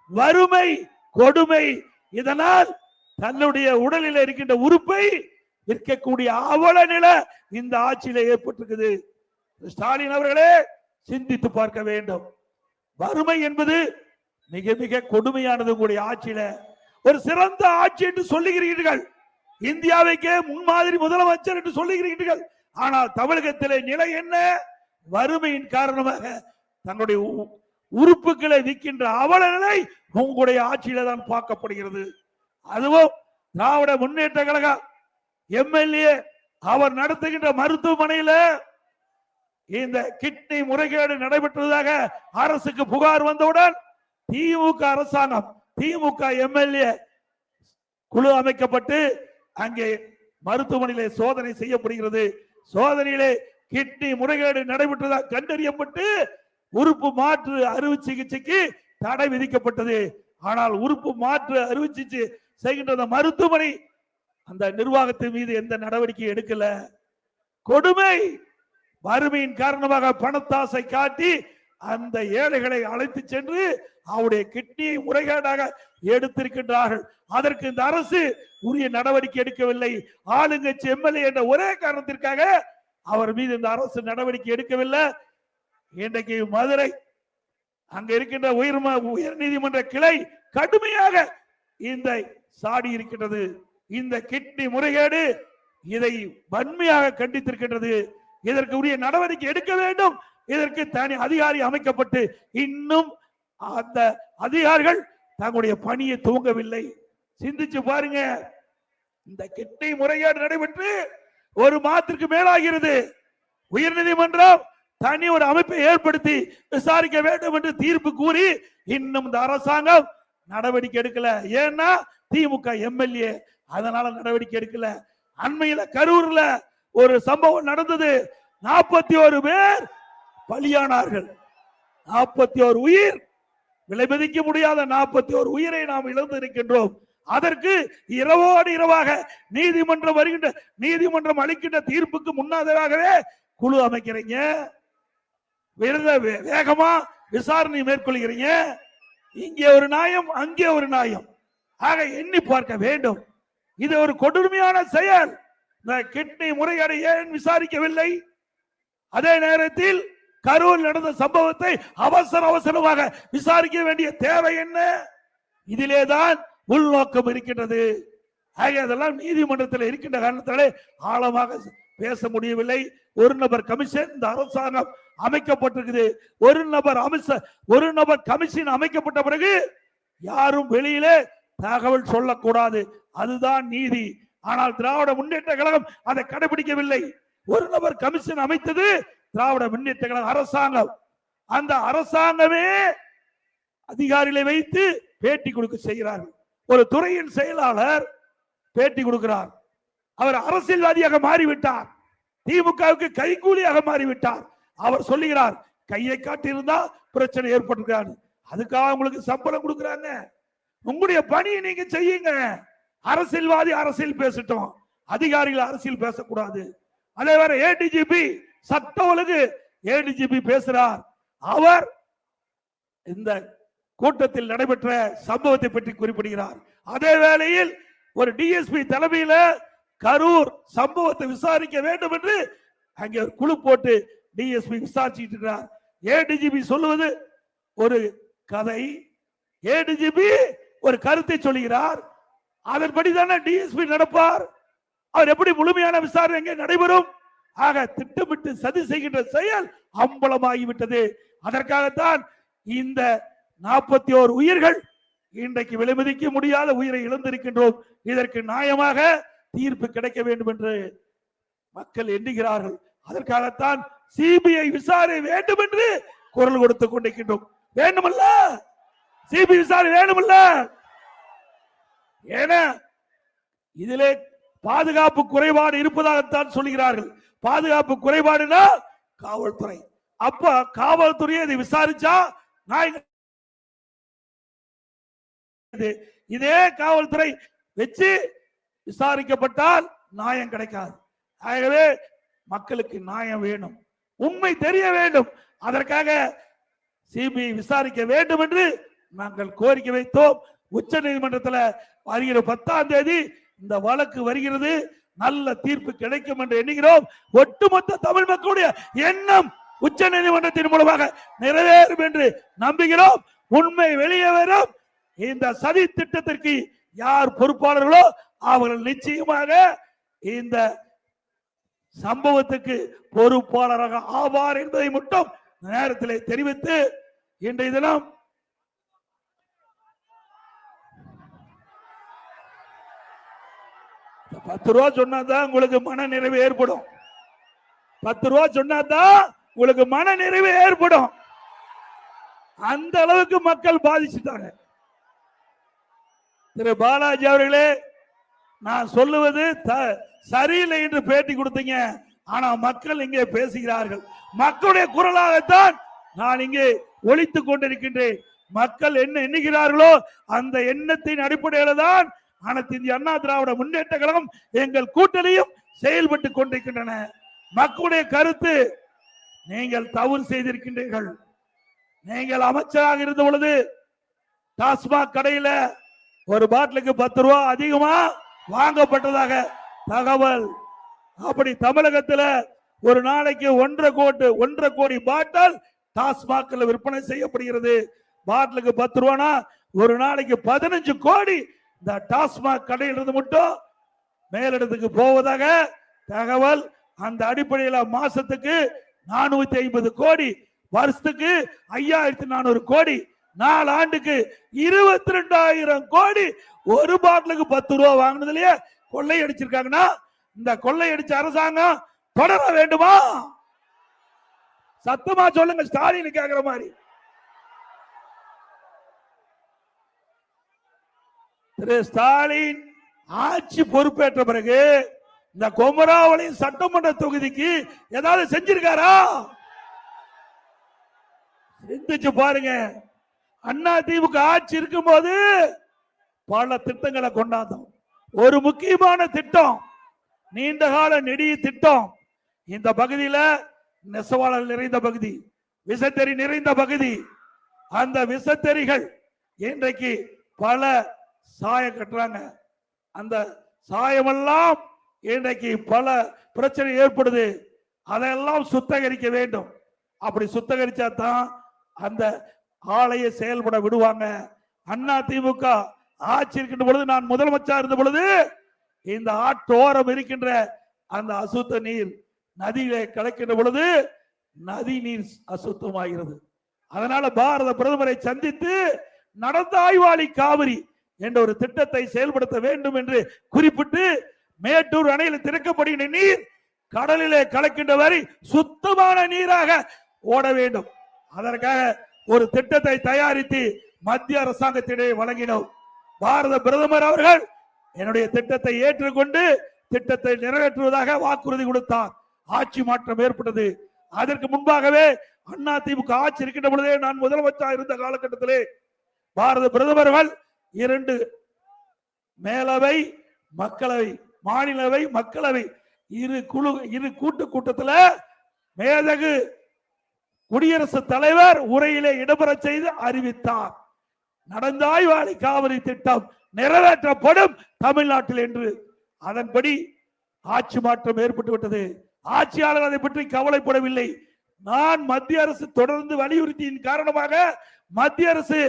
வறுமை, கொடுமை. இதனால் தன்னுடைய உடலில் இருக்கின்ற உறுப்பை விற்கக்கூடிய அவல நிலை இந்த ஆட்சியில ஏற்பட்டிருக்குது. ஸ்டாலின் அவர்களே சிந்தித்து பார்க்க வேண்டும். வறுமை என்பது மிக மிக கொடுமையானது. உங்களுடைய ஆட்சியில ஒரு சிறந்த ஆட்சி என்று சொல்லுகிறீர்கள், இந்தியாவைக்கே முன்மாதிரி முதலமைச்சர் என்று சொல்லுகிறீர்கள். ஆனால் தமிழகத்திலே நிலை என்ன? வறுமையின் காரணமாக தன்னுடைய உறுப்புகளை விற்கின்ற அவல நிலை உங்களுடைய ஆட்சியில தான் பார்க்கப்படுகிறது. அதுவும் திராவிட முன்னேற்ற கழக எம்எல்ஏ அவர் நடத்துகின்ற மருத்துவமனையில இந்த கிட்னி முறைகேடு நடைபெற்றதாக அரசுக்கு புகார் வந்தவுடன் திமுக அரசாங்கம், திமுக எம்எல்ஏ குழு அமைக்கப்பட்டு அங்கே மருத்துவமனையிலே சோதனை செய்யப்படுகிறது. சோதனையிலே கிட்னி முறைகேடு நடைபெற்றதாக கண்டறியப்பட்டு உறுப்பு மாற்று அறுவை சிகிச்சைக்கு தடை விதிக்கப்பட்டது. ஆனால் உறுப்பு மாற்று அறுவை சிகிச்சை செய்கின்ற மருத்துவமனை அந்த நிர்வாகத்தின் மீது எந்த நடவடிக்கை எடுக்கல. கொடுமை. வறுமையின் காரணமாக பணத்தாசை காட்டி அந்த ஏழைகளை அழைத்து சென்று அவருடைய கிட்னியை முறைகேடாக எடுத்திருக்கின்றார்கள். அதற்கு இந்த அரசு உரிய நடவடிக்கை எடுக்கவில்லை. ஆளுங்கட்சி எம்எல்ஏ என்ற ஒரே காரணத்திற்காக அவர் மீது இந்த அரசு நடவடிக்கை எடுக்கவில்லை. இன்றைக்கு மதுரை அங்க இருக்கின்ற உயர் நீதிமன்ற கிளை கடுமையாக இந்த சாடி இருக்கின்றது. இந்த கிட்னி முறைகேடு இதை வன்மையாக கண்டித்திருக்கின்றது. இதற்கு உரிய நடவடிக்கை எடுக்க வேண்டும். இதற்கு தனி அதிகாரி அமைக்கப்பட்டு இன்னும் அந்த அதிகாரிகள் தங்களுடைய பணியை துவங்கவில்லை. சிந்திச்சு பாருங்க. இந்த கிட்னி முறைகேடு நடைபெற்று ஒரு மாதத்திற்கு மேலாகிறது. உயர்நீதிமன்றம் தனி ஒரு அமைப்பை ஏற்படுத்தி விசாரிக்க வேண்டும் என்று தீர்ப்பு கூறி இன்னும் இந்த அரசாங்கம் நடவடிக்கை எடுக்கல. ஏன்னா திமுக எம்எல்ஏ, அதனால நடவடிக்கை எடுக்கல. அண்மையில கரூர்ல ஒரு சம்பவம் நடந்தது. 41 பேர் பலியானார்கள். 41 உயிர், விலை மதிக்க முடியாத 41 உயிரை நாம் இழந்து இருக்கின்றோம். அதற்கு இரவோடு இரவாக நீதிமன்றம் அளிக்கின்ற தீர்ப்புக்கு முன்னதாகவே குழு அமைக்கிறீங்க. வேகமா விசாரணை மேற்கொள்கிறீங்க. இங்கே ஒரு நியாயம், அங்கே ஒரு நியாயம். ஆக எண்ணி பார்க்க வேண்டும். இது ஒரு கொடுமையான செயல். இந்த கிட்னி முறைகேடை ஏன் விசாரிக்கவில்லை? அதே நேரத்தில் கரூர் நடந்த சம்பவத்தை அவசரமாக விசாரிக்க வேண்டிய தேவை என்ன? இதிலேதான் உள்நோக்கம் இருக்கின்றது. அதெல்லாம் நீதிமன்றத்தில் இருக்கின்ற காரணத்தாலே ஆழமாக பேச முடியவில்லை. ஒரு நபர் கமிஷன் இந்த அரசாங்கம் அமைக்கப்பட்டிருக்குது. ஒரு நபர் கமிஷன் அமைக்கப்பட்ட பிறகு யாரும் வெளியிலே தகவல் சொல்லக்கூடாது. அதுதான் நீதி. ஆனால் திராவிட முன்னேற்ற கழகம் அதை கடைபிடிக்கவில்லை. ஒரு நபர் கமிஷன் அமைத்தது திராவிட முன்னேற்ற கழக அரசாங்கம். அந்த அரசாங்கமே அதிகாரிகளை வைத்து பேட்டி கொடுக்க செய்கிறார்கள். ஒரு துறையின் செயலாளர் பேட்டி கொடுக்கிறார். அவர் அரசியல்வாதியாக மாறிவிட்டார். திமுகவுக்கு கைகூலியாக மாறிவிட்டார். அவர் சொல்லுகிறார், கையை காட்டியிருந்தா பிரச்சனை ஏற்பட்டிருக்காரு. அதுக்காக உங்களுக்கு சம்பளம் கொடுக்கிறாங்க. உங்களுடைய பணியை நீங்க செய்யுங்க. அரசியல்வாதி அரசியல் பேசட்டும், அதிகாரிகள் அரசியல் பேசக்கூடாது. அதே வேற ஏடிஜிபி சட்ட ஒழுங்கு ஏடிஜிபி பேசுறார். அவர் இந்த கூட்டத்தில் நடைபெற்ற சம்பவத்தை பற்றி குறிப்பிடுகிறார். அதே வேளையில் ஒரு டிஎஸ்பி தலைமையில கரூர் சம்பவத்தை விசாரிக்க வேண்டும் என்று அங்கே ஒரு குழு போட்டு டிஎஸ்பி விசாரிச்சுட்டு இருக்கிறார். ஏடிஜிபி சொல்லுவது ஒரு கதை, ஏடிஜிபி ஒரு கருத்தை சொல்லுகிறார். அதன்படிதானே டிஎஸ்பி நடப்பார். அவர் எப்படி முழுமையான விசாரணை எங்கே நடைபெறும்? ஆக திட்டமிட்டு சதி செய்கின்ற செயல் அம்பலமாகிவிட்டது. அதற்காகத்தான் இந்த 41 உயிர்கள் இன்றைக்கு விலைமதிக்க முடியாத உயிரை இழந்திருக்கின்றோம். இதற்கு நியாயமாக தீர்ப்பு கிடைக்க வேண்டும் என்று மக்கள் எண்ணுகிறார்கள். அதற்காகத்தான் சிபிஐ விசாரணை வேண்டும் என்று குரல் கொடுத்துக் கொண்டிருக்கின்றோம். வேண்டுமல்ல, சிபிஐ விசாரணை வேண்டுமல்ல. ஏன்னா இதிலே பாதுகாப்பு குறைபாடு இருப்பதாகத்தான் சொல்கிறார்கள். பாதுகாப்பு குறைபாடுனா காவல்துறை. அப்ப காவல்துறையை இதை விசாரிச்சா இதே காவல்துறை வச்சு விசாரிக்கப்பட்டால் நியாயம் கிடைக்காது. ஆகவே மக்களுக்கு நியாயம் வேணும், உண்மை தெரிய வேண்டும். அதற்காக சிபிஐ விசாரிக்க வேண்டும் என்று நாங்கள் கோரிக்கை வைத்தோம். உச்ச நீதிமன்றத்தில் வருகிற 10ஆம் தேதி இந்த வழக்கு வருகிறது. நல்ல தீர்ப்பு கிடைக்கும் என்று எண்ணுகிறோம். ஒட்டுமொத்த தமிழ் மக்களுடைய எண்ணம் உச்ச நீதிமன்றத்தின் மூலமாக நிறைவேறும் என்று நம்புகிறோம். உண்மை வெளியே வரும். இந்த சதி திட்டத்திற்கு யார் பொறுப்பாளர்களோ அவர்கள் நிச்சயமாக இந்த சம்பவத்துக்கு பொறுப்பாளராக ஆவார் என்பதை மட்டும் நேரத்தில் தெரிவித்து இன்றைய தினம் ₹10 சொன்னாதான் உங்களுக்கு மன நிறைவு ஏற்படும். ₹10 சொன்னாதான் உங்களுக்கு மன நிறைவு ஏற்படும். அந்த அளவுக்கு மக்கள் பாதிச்சுட்டாங்க. திரு பாலாஜி அவர்களே, நான் சொல்லுவது சரியில்லை என்று பேட்டி கொடுத்தீங்க. ஆனா மக்கள் இங்கே பேசுகிறார்கள். மக்களுடைய குரலாகத்தான் நான் இங்கே ஒலித்துக் கொண்டிருக்கின்றேன். மக்கள் என்ன எண்ணுகிறார்களோ அந்த எண்ணத்தின் அடிப்படையில் தான் அனைத்து இந்திய அண்ணா திராவிட முன்னேற்ற கழகம் எங்கள் கூட்டணியும் செயல்பட்டு கொண்டிருக்கின்றன. மக்களுடைய கருத்து, நீங்கள் தவறு செய்திருக்கின்றீர்கள். நீங்கள் அமைச்சராக இருந்த பொழுது டாஸ்மாக் கடையில ஒரு பாட்டிலுக்கு 10 ரூபாய் அதிகமா வாங்கப்பட்டதாக தகவல். அப்படி தமிழகத்தில் ஒரு நாளைக்கு 1.25 கோடி பாட்டில் டாஸ்மாக்ல விற்பனை செய்யப்படுகிறது. பாட்டிலுக்கு 10 ரூபானா ஒரு நாளைக்கு 15 கோடி இந்த டாஸ்மாக் கடையிலிருந்து மட்டும் மேலிடத்துக்கு போவதாக தகவல். அந்த அடிப்படையில் மாசத்துக்கு 450 கோடி, வருஷத்துக்கு 5400 கோடி, 4 ஆண்டுக்கு 22,000 கோடி ஒரு பாட்டிலுக்கு 10 ரூபாய் வாங்கினதுலயே கொள்ளை அடிச்சிருக்காங்கன்னா இந்த கொள்ளை அடிச்ச அரசாங்கம் தொடர வேண்டுமா? சத்தமா சொல்லுங்க. ஸ்டாலின் கேக்குற மாதிரி. திரு ஸ்டாலின் ஆட்சி பொறுப்பேற்ற பிறகு இந்த குமராவளையும் சட்டமன்ற தொகுதிக்கு ஏதாவது செஞ்சிருக்காரா? சிந்திச்சு பாருங்க. அண்ணா திமுக ஆட்சி இருக்கும் போது பல திட்டங்களை கொண்டாந்தோம். ஒரு முக்கியமான திட்டம் நீண்ட கால நெடிய திட்டம். இந்த பகுதியில நெசவாளர் நிறைந்த பகுதி, விசத்தறி நிறைந்த பகுதி. அந்த விசத்தறிகள் இன்றைக்கு பல சாயம் கட்டுறாங்க. அந்த சாயமெல்லாம் இன்றைக்கு பல பிரச்சனை ஏற்படுது. அதையெல்லாம் சுத்தகரிக்க வேண்டும். அப்படி சுத்தகரிச்சா தான் அந்த ஆலையை செயல்பட விடுவாங்க. அண்ணா திமுக ஆட்சி இருக்கின்ற பொழுது, நான் முதலமைச்சர் இருந்த பொழுது, இந்த ஆற்றோரம் இருக்கின்ற அந்த அசுத்த நீர் நதியிலே கலக்கின்ற பொழுது நதி நீர் அசுத்தமாகிறது. அதனால பாரத பிரதமரை சந்தித்து நடந்த ஆய்வாளி காவிரி என்ற ஒரு திட்டத்தை செயல்படுத்த வேண்டும் என்று குறிப்பிட்டு மேட்டூர் அணையில் திறக்கப்படுகின்ற நீர் கடலிலே கலக்கின்ற வரை சுத்தமான நீராக ஓட வேண்டும். அதற்காக ஒரு திட்டத்தை தயாரித்து மத்திய அரசாங்கத்திடையே வழங்கினோம். பாரத பிரதமர் அவர்கள் என்னுடைய திட்டத்தை ஏற்றுக்கொண்டு திட்டத்தை நிறைவேற்றுவதாக வாக்குறுதி கொடுத்தார். ஆட்சி மாற்றம் ஏற்பட்டது. அதற்கு முன்பாகவே அண்ணா திமுக ஆட்சி இருக்கின்ற பொழுதே, நான் முதலமைச்சர் இருந்த காலகட்டத்திலே பாரத பிரதமர்கள் 2 மேலவை மக்களவை, மாநிலவை மக்களவை இரு கூட்டு கூட்டத்தில் மேதகு குடியரசுத் தலைவர் உரையிலே இடம்பெற செய்து அறிவித்தார். நடந்த ஆய்வாளி காவிரி திட்டம் நிறைவேற்றப்படும் தமிழ்நாட்டில் என்று. அதன்படி ஆட்சி மாற்றம் ஏற்பட்டு விட்டது. ஆட்சியாளர் அதை பற்றி கவலைப்படவில்லை. நான் மத்திய அரசு தொடர்ந்து வலியுறுத்தியின் காரணமாக மத்திய அரசு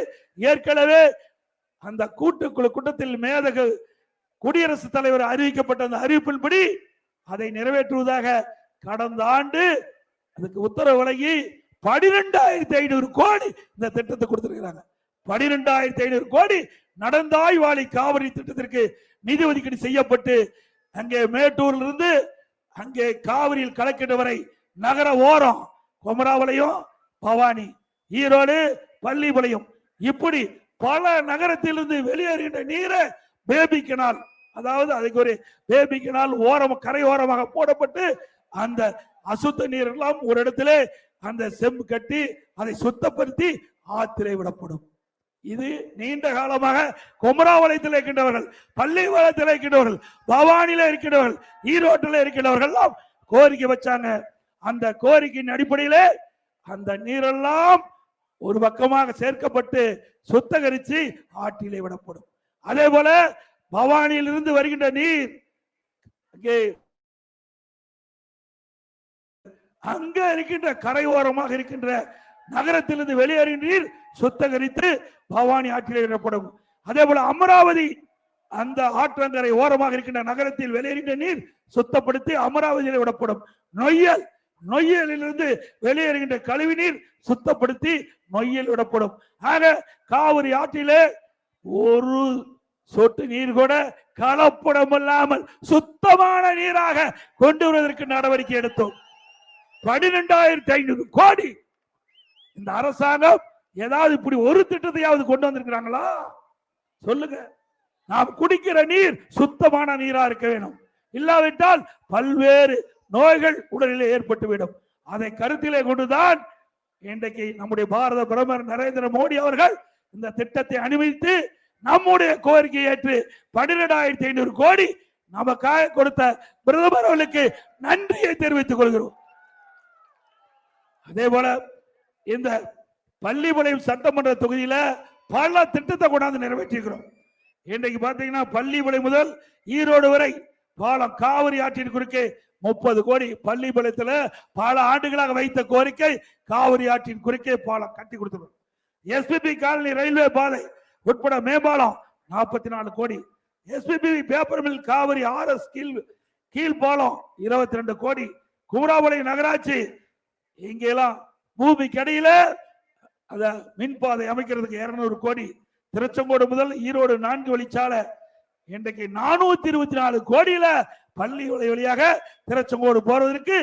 ஏற்கனவே அந்த கூட்டுக்குழு கூட்டத்தில் மேதகு குடியரசுத் தலைவர் அறிவிக்கப்பட்ட அந்த அறிவிப்பின்படி அதை நிறைவேற்றுவதாக கடந்த ஆண்டு அதுக்கு உத்தரவு வழங்கி 12,500 கோடி இந்த திட்டத்தை கொடுத்திருக்கிறாங்க. 12,500 கோடி நடந்த ஆய்வாளி காவிரி திட்டத்திற்கு நிதி ஒதுக்கீடு செய்யப்பட்டு அங்கே மேட்டூரில் இருந்து அங்கே காவிரியில் கலக்கின்ற வரை நகர ஓரம் குமராவளையும், பவானி, ஈரோடு, பள்ளிப்பாளையம் இப்படி பல நகரத்திலிருந்து வெளியேறுகின்ற நீரை பேபி கெனால், அதாவது அதுக்கு ஒரு பேபி கெனால் ஓரம் கரை ஓரமாக போடப்பட்டு அந்த அசுத்த நீர் எல்லாம் ஒரு இடத்திலே அந்த செம்பு கட்டி அதை சுத்தப்படுத்தி ஆற்றிலே விடப்படும். இது நீண்ட காலமாக குமராவளையத்தில் இருக்கின்றவர்கள், பள்ளிப்பாளையத்தில் இருக்கின்றவர்கள், பவானியில இருக்கின்றவர்கள், ஈரோட்டில் இருக்கின்றவர்கள் எல்லாம் கோரிக்கை வச்சாங்க. அந்த கோரிக்கையின் அடிப்படையிலே அந்த நீரெல்லாம் ஒரு பக்கமாக சேர்க்கப்பட்டு சுத்தகரித்து ஆற்றிலே விடப்படும். அதே போல பவானியில் இருந்து வருகின்ற நீர் அங்க இருக்கின்ற கரையோரமாக இருக்கின்ற நகரத்திலிருந்து வெளியேறுகின்ற நீர் சுத்தகரித்து பவானி ஆற்றிலே விடப்படும். அதே போல அமராவதி அந்த ஆற்றங்கரை ஓரமாக இருக்கின்ற நகரத்தில் வெளியேறுகின்ற நீர் சுத்தப்படுத்தி அமராவதியிலே விடப்படும். நொய்யலிலிருந்து வெளியேறுகின்ற கழிவு நீர் சுத்தப்படுத்தி நொய்யல் விடப்படும். ஆக காவிரி ஆற்றிலே ஒரு சொட்டு நீர் கூட கலப்படம் இல்லாமல் சுத்தமான நீராக கொண்டு வருவதற்கு நடவடிக்கை எடுத்தோம். 12,500 கோடி இந்த அரசாங்கம் ஏதாவது இப்படி ஒரு திட்டத்தையாவது கொண்டு வந்திருக்கிறாங்களா? சொல்லுங்க. நாம் குடிக்கிற நீர் சுத்தமான நீரா இருக்க வேண்டும். இல்லாவிட்டால் பல்வேறு நோய்கள் உடலிலே ஏற்பட்டுவிடும். அதை கருத்திலே கொண்டுதான் இன்றைக்கு நம்முடைய பாரத பிரதமர் நரேந்திர மோடி அவர்கள் இந்த திட்டத்தை அனுமதித்து நம்முடைய கோரிக்கையை ஏற்று 12,500 கோடி நமக்காக கொடுத்த பிரதமர் அவர்களுக்கு நன்றியை தெரிவித்துக் கொள்கிறோம். அதே போல இந்த பள்ளிப்பாளையம் சட்டமன்ற தொகுதியில பல திட்டத்தை கொண்டாந்து நிறைவேற்றிருக்கிறோம். இன்றைக்கு பாத்தீங்கன்னா பள்ளிப்பாளையம் முதல் ஈரோடு வரை பாலம் காவிரி ஆற்றின் குறுக்கே 30 கோடி. பள்ளிப்பாளையத்துல பல ஆண்டுகளாக வைத்த கோரிக்கை காவிரி ஆற்றின் குறுக்கே பாலம் கட்டி கொடுத்தது. எஸ்பிபி காலனி ரயில்வே பாதை உட்பட மேம்பாலம் 44 கோடி. SPB paper mill Kaveri RS கீழ் பாலம் 22 கோடி. குமராபாளையம் நகராட்சி இங்கெல்லாம் பூமி கடையில அத மின்பாதை அமைக்கிறதுக்கு 200 கோடி. திருச்செங்கோடு முதல் ஈரோடு 4 வழிச்சாலை இன்றைக்கு 424 கோடியில பள்ளி வழியாக திருச்செங்கோடு போறதற்கு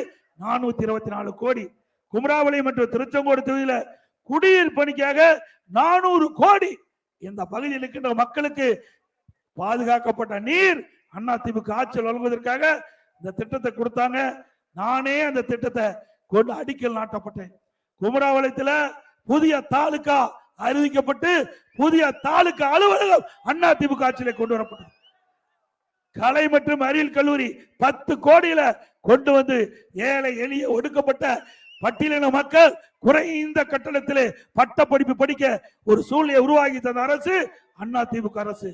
424 கோடி. குமராபாளையம் மற்றும் திருச்செங்கோடு தொகுதியில குடிநீர் பணிக்காக 400 கோடி. இந்த பகுதியில் இருக்கின்ற மக்களுக்கு பாதுகாக்கப்பட்ட நீர் அதிமுக ஆட்சியில் வழங்குவதற்காக இந்த திட்டத்தை கொடுத்தாங்க. நானே அந்த திட்டத்தை கொண்டு அடிக்கல் நாட்டப்பட்டேன். குமராபாளையத்தில் புதிய தாலுகா அறிவிக்கப்பட்டு புதிய தாலுகா அலுவலகம் அதிமுக ஆட்சியிலே கொண்டு வரப்பட்டது. கலை மற்றும் அறிவியல் கல்லூரி 10 கோடியில கொண்டு வந்து ஏழை எளிய ஒடுக்கப்பட்ட பட்டியலின மக்கள் குறைந்த கட்டணத்திலே பட்ட படிப்பு படிக்க ஒரு சூழ்நிலை உருவாக்கி தந்த அரசு அதிமுக அரசு.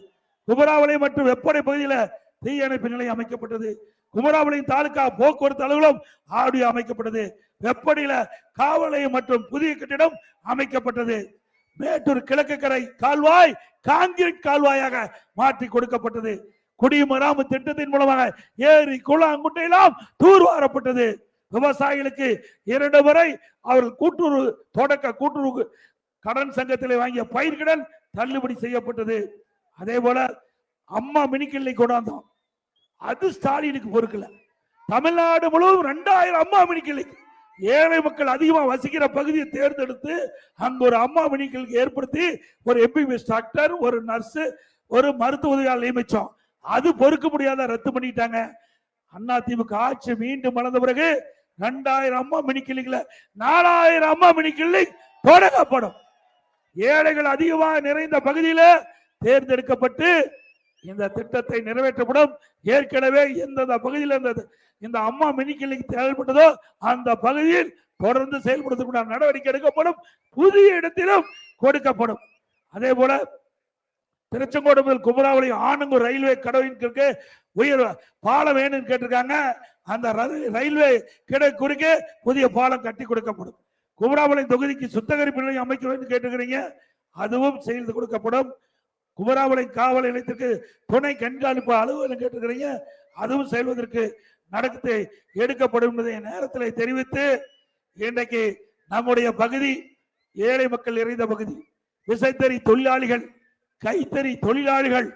குமராபாளையம் மற்றும் வெப்படை பகுதியில் தீயணைப்பு நிலையம் அமைக்கப்பட்டது. குமராபாளையம் தாலுகா போக்குவரத்து அலுவலகம் ஆடியோ அமைக்கப்பட்டது. வெப்படையில காவல் நிலையம் மற்றும் புதிய கட்டிடம் அமைக்கப்பட்டது. மேட்டூர் கிழக்கு கரை கால்வாய் கான்கிரீட் கால்வாயாக மாற்றி கொடுக்கப்பட்டது. குடிமராமத்து திட்டத்தின் மூலமாக ஏரி குளம் குட்டையெல்லாம் தூர்வாரப்பட்டது. விவசாயிகளுக்கு 2 முறை அவர்கள் கூட்டுறவு கடன் சங்கத்தில் வாங்கிய பயிர்கடன் தள்ளுபடி செய்யப்பட்டது. அதே போல அம்மா மினிக்கிள்ளை கொண்டாந்தோம். அது ஸ்டாலினுக்கு பொறுக்கல. தமிழ்நாடு முழுவதும் 2000 அம்மா மினிக்கிள்ளை ஏழை மக்கள் அதிகமா வசிக்கிற பகுதியை தேர்ந்தெடுத்து அங்க ஒரு அம்மா மினிக்கிளைக்கு ஏற்படுத்தி ஒரு MBBS டாக்டர், ஒரு நர்ஸ், ஒரு மருத்துவ உதவியாளர் நியமிச்சோம். அது பொறுக்க முடியாத ரத்து பண்ணிட்டாங்க. அதிமுக ஆட்சி மீண்டும் வளர்ந்த பிறகு 2000 அம்மா மினிக்கிளைகளை 4000 அம்மா மினிக்கிளை தொடங்கப்படும். ஏழைகள் அதிகமாக நிறைந்த பகுதியில தேர்ந்தெடுக்கப்பட்டு இந்த திட்டத்தை நிறைவேற்றப்படும். ஏற்கனவே எந்தெந்த பகுதியில் இந்த அம்மா மினிக்கிளைக்கு தேவைப்பட்டதோ அந்த பகுதியில் தொடர்ந்து செயல்படுத்தக்கூடிய நடவடிக்கை எடுக்கப்படும். புதிய இடத்திலும் கொடுக்கப்படும். அதே போல திருச்செங்கோடு முதல் குமராபாளையம் ஆனங்கூர் ரயில்வே கடவுளுக்கு உயர் பாலம் வேணும்னு கேட்டிருக்காங்க. அந்த ரயில்வே கிடை குறுக்கே புதிய பாலம் கட்டி கொடுக்கப்படும். குமராபாளையம் தொகுதிக்கு சுத்திகரிப்பு நிலையம் அமைக்க வேண்டும் கேட்டுக்கிறீங்க, அதுவும் செய்து கொடுக்கப்படும். குமராபாளையம் காவல் நிலையத்திற்கு துணை கண்காணிப்பு அலுவலகம் கேட்டுக்கிறீங்க, அதுவும் செயல்வதற்கு நடத்தை எடுக்கப்படும் என்பதை நேரத்தில் தெரிவித்து, இன்றைக்கு நம்முடைய பகுதி ஏழை மக்கள் நிறைந்த பகுதி. விசைத்தறி தொழிலாளிகள், கைத்தறி தொழிலாளிகள்,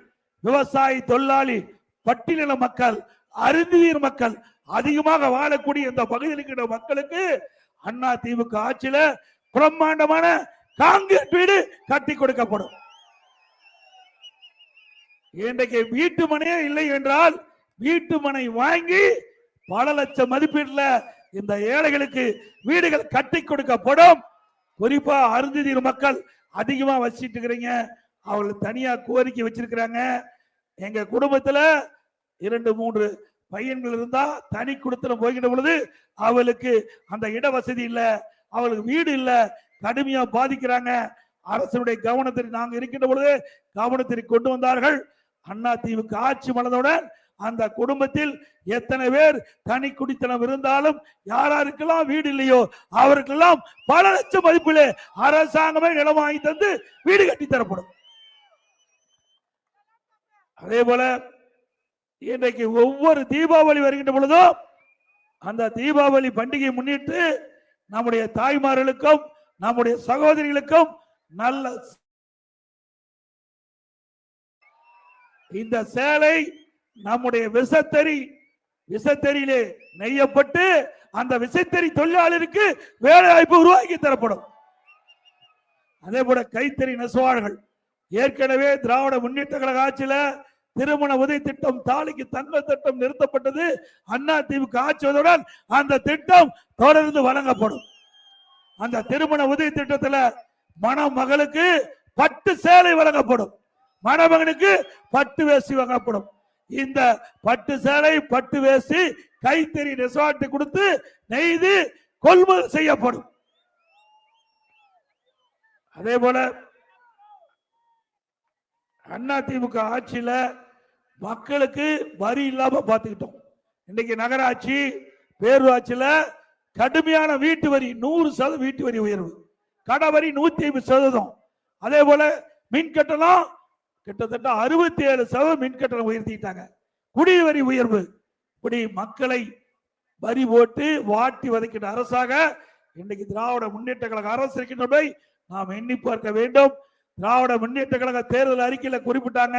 விவசாய தொழிலாளி, பட்டியலின மக்கள், அருந்ததியர் மக்கள் அதிகமாக வாழக்கூடிய இந்த பகுதியில் இருக்கிற மக்களுக்கு அதிமுக ஆட்சியில பிரம்மாண்டமான காங்கிரீட் வீடு கட்டி கொடுக்கப்படும். இன்றைக்கு வீட்டு மனையே இல்லை என்றால் வீட்டு மனை வாங்கி பல லட்சம் மதிப்பீட்டுல இந்த ஏழைகளுக்கு வீடுகள் கட்டி கொடுக்கப்படும். குறிப்பா அருந்ததியர் மக்கள் அதிகமா வசிட்டு இருக்கிறீங்க, அவங்களுக்கு தனியா கோரிக்கை வச்சிருக்கிறாங்க. எங்க குடும்பத்துல 2-3 பையன்கள் இருந்தா தனி குடுத்தனம் போகின்ற பொழுது அவளுக்கு அந்த இட வசதி இல்ல, அவளுக்கு வீடு இல்ல, கடுமையா பாதிக்கிறாங்க. அரசுடைய கவனத்தில் நாங்க இருக்கின்ற பொழுது கவனத்திற்கு கொண்டு வந்தார்கள். அதிமுக ஆட்சி மலர்ந்தவுடன் அந்த குடும்பத்தில் எத்தனை பேர் தனி குடித்தனம் இருந்தாலும் யாராருக்கெல்லாம் வீடு இல்லையோ அவருக்கெல்லாம் பல லட்சம் மதிப்பிலே அரசாங்கமே நிலம் வாங்கி தந்து வீடு கட்டி தரப்படும். அதே போல இன்றைக்கு ஒவ்வொரு தீபாவளி வருகின்ற பொழுதும் அந்த தீபாவளி பண்டிகையை முன்னிட்டு நம்முடைய தாய்மார்களுக்கும் நம்முடைய சகோதரிகளுக்கும் நல்ல இந்த சேலை நம்முடைய விசைத்தறியிலே நெய்யப்பட்டு அந்த விசைத்தறி தொழிலாளருக்கு வேலை வாய்ப்பு உருவாக்கி தரப்படும். அதே போல கைத்தறி நெசவாளர்கள் ஏற்கனவே திராவிட முன்னேற்ற கழக ஆட்சியில திருமண உதவி திட்டம், தாலிக்கு தங்க திட்டம் நிறுத்தப்பட்டது. அதிமுக ஆட்சியுடன் அந்த திட்டம் தொடர்ந்து வழங்கப்படும். அந்த திருமண உதவி திட்டத்துல மணமகளுக்கு பட்டு சேலை வழங்கப்படும், மணமகனுக்கு பட்டு வேஷ்டி வழங்கப்படும். இந்த பட்டு சேலை, பட்டு வேஷ்டி கைத்தறி நெசவாட்டு கொடுத்து நெய்து கொள்முதல் செய்யப்படும். அதிமுக ஆட்சியில மக்களுக்கு வரி இல்லாம பாத்துக்கிட்டோம். இன்னைக்கு நகராட்சி பேரூராட்சியில கடுமையான வீட்டு வரி 100% வீட்டு வரி உயர்வு, கடை வரி 150%. அதே போல மின் கட்டணம் கிட்டத்தட்ட 67% மின் கட்டணம் உயர்த்திட்டாங்க. குடிவரி உயர்வு. இப்படி மக்களை வரி போட்டு வாட்டி வதைக்கின்ற அரசாக இன்னைக்கு திராவிட முன்னேற்ற கழக அரசு இருக்கின்றதை நாம் எண்ணி பார்க்க வேண்டும். திராவிட முன்னேற்ற கழக தேர்தல் அறிக்கையில குறிப்பிட்டாங்க,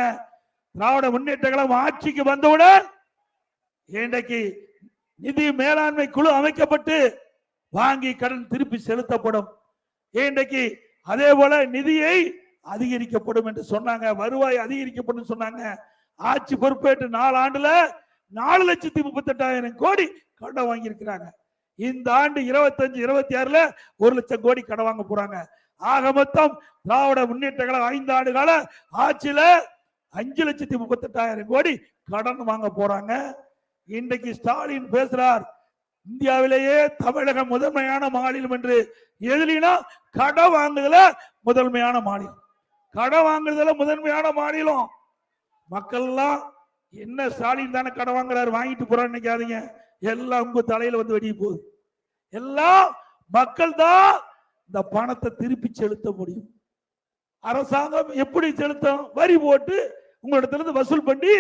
திராவிட முன்னேற்ற கழகம் ஆட்சிக்கு வந்தவுடன் இன்றைக்கு நிதி மேலாண்மை குழு அமைக்கப்பட்டு வாங்கி கடன் திருப்பி செலுத்தப்படும். இன்றைக்கு அதே போல நிதியை அதிகரிக்கப்படும் என்று சொன்னாங்க, வருவாய் அதிகரிக்கப்படும் சொன்னாங்க. ஆட்சி பொறுப்பேற்று 4 ஆண்டுல 4,38,000 கோடி கடன் வாங்கி இருக்கிறாங்க. இந்த ஆண்டு 25-26ல 1 லட்சம் கோடி கடன் வாங்க போறாங்க. ஆக மொத்தம் திராவிட முன்னேற்ற கழகம் 5 ஆண்டு கால ஆட்சியில 5,38,000 கோடி கடன் வாங்க போறாங்க. இன்றைக்கு ஸ்டாலின் பேசுறார், இந்தியாவிலேயே தமிழகம் முதன்மையான மாநிலம் என்று. எதுனா கடன் வாங்குதல முதன்மையான மாநிலம், கடன் வாங்குறதுல முதன்மையான மாநிலம். மக்கள் எல்லாம் என்ன ஸ்டாலின் தானே கடன் வாங்குறாரு, வாங்கிட்டு போறான்னு நினைக்காதீங்க. எல்லாம் உங்க தலையில வந்து வெடிய போகுது. எல்லாம் மக்கள் தான் இந்த பணத்தை திருப்பி செலுத்த முடியும். அரசாங்கம் எப்படி செலுத்தும்? வரி போட்டு உங்களிடத்திலிருந்து வசூல் பண்ணி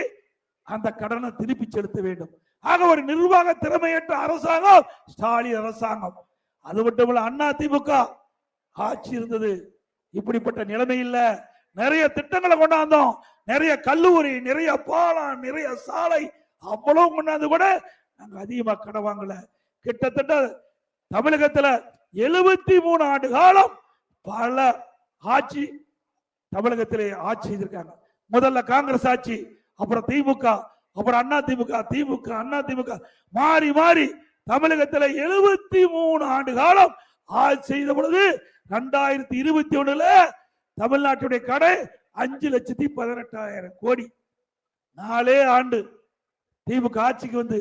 அந்த கடனை திருப்பி செலுத்த வேண்டும். ஆக ஒரு நிர்வாக திறமையற்ற அரசாங்கம் ஸ்டாலின் அரசாங்கம். அது மட்டுமல்ல, அதிமுக ஆட்சி இருந்தது, இப்படிப்பட்ட நிலைமை இல்ல. நிறைய திட்டங்களை கொண்டாந்தோம், நிறைய கல்லூரி, நிறைய பாலம், நிறைய சாலை, அவ்வளவு கொண்டாந்து கூட நாங்க அதிகமா கடன் வாங்கல. கிட்டத்தட்ட தமிழகத்துல 73 ஆண்டு காலம் பல ஆட்சி தமிழகத்திலே ஆட்சி செய்திருக்காங்க. முதல்ல காங்கிரஸ் ஆட்சி, அப்புறம் திமுக, அப்புறம் அதிமுக, திமுக, அதிமுக மாறி மாறி தமிழகத்தில் 73 ஆண்டு காலம் ஆட்சி செய்த பொழுது 2021ல தமிழ்நாட்டுடைய கடை 5,18,000 கோடி. 4 ஆண்டு திமுக ஆட்சிக்கு வந்து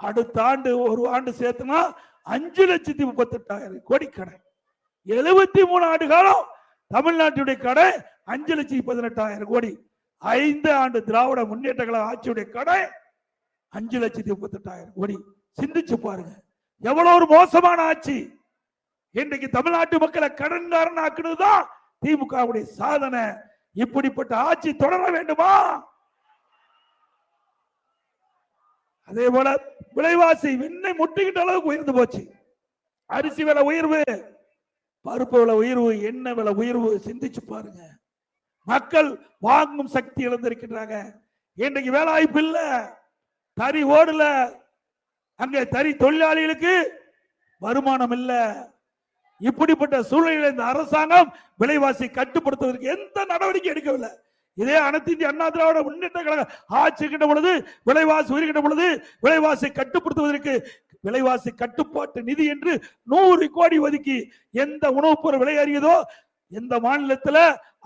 அடுத்த ஆண்டு ஒரு ஆண்டு சேர்த்துனா 5,38,000 கோடி கடை. 73 ஆண்டு காலம் தமிழ்நாட்டுடைய கடை 5,18,000 கோடி. 5 ஆண்டு திராவிட முன்னேற்ற கழக ஆட்சியுடைய கடை 5,38,000 கோடி. சிந்திச்சு பாருங்க, எவ்வளவு ஒரு மோசமான ஆட்சி. இன்றைக்கு தமிழ்நாட்டு மக்களை கடன்காரன் ஆக்குனதுதான் திமுகவுடைய சாதனை. இப்படிப்பட்ட ஆட்சி தொடர வேண்டுமா? அதே போல விலைவாசி விண்ணை முட்டிக்கிட்ட அளவுக்கு உயர்ந்து போச்சு. அரிசி விலை உயர்வு, பருப்பு விலை உயர்வு, எண்ணெய் விலை உயர்வு. சிந்திச்சு பாருங்க, மக்கள் வாங்கும் சக்தி இழந்திருக்கிறாங்க. இன்றைக்கு வேலை வாய்ப்பு இல்ல, தறி ஓடல, அங்கே தறி தொழிலாளிகளுக்கு வருமானம் இல்ல. இப்படிப்பட்ட சூழ்நிலையில் இந்த அரசாங்கம் விலைவாசி கட்டுப்படுத்துவதற்கு எந்த நடவடிக்கை எடுக்கவில்லை. இதே அனைத்து இந்திய அண்ணா திராவிட முன்னேற்ற கழக ஆட்சி கிட்ட பொழுது விலைவாசி உயர்கின்ற பொழுது விலைவாசி கட்டுப்படுத்துவதற்கு விலைவாசி கட்டுப்பாட்டு நிதி என்று 100 கோடி ஒதுக்கி எந்த உணவுப் பொருள் விலை அறியதோ, எந்த மாநிலத்தில்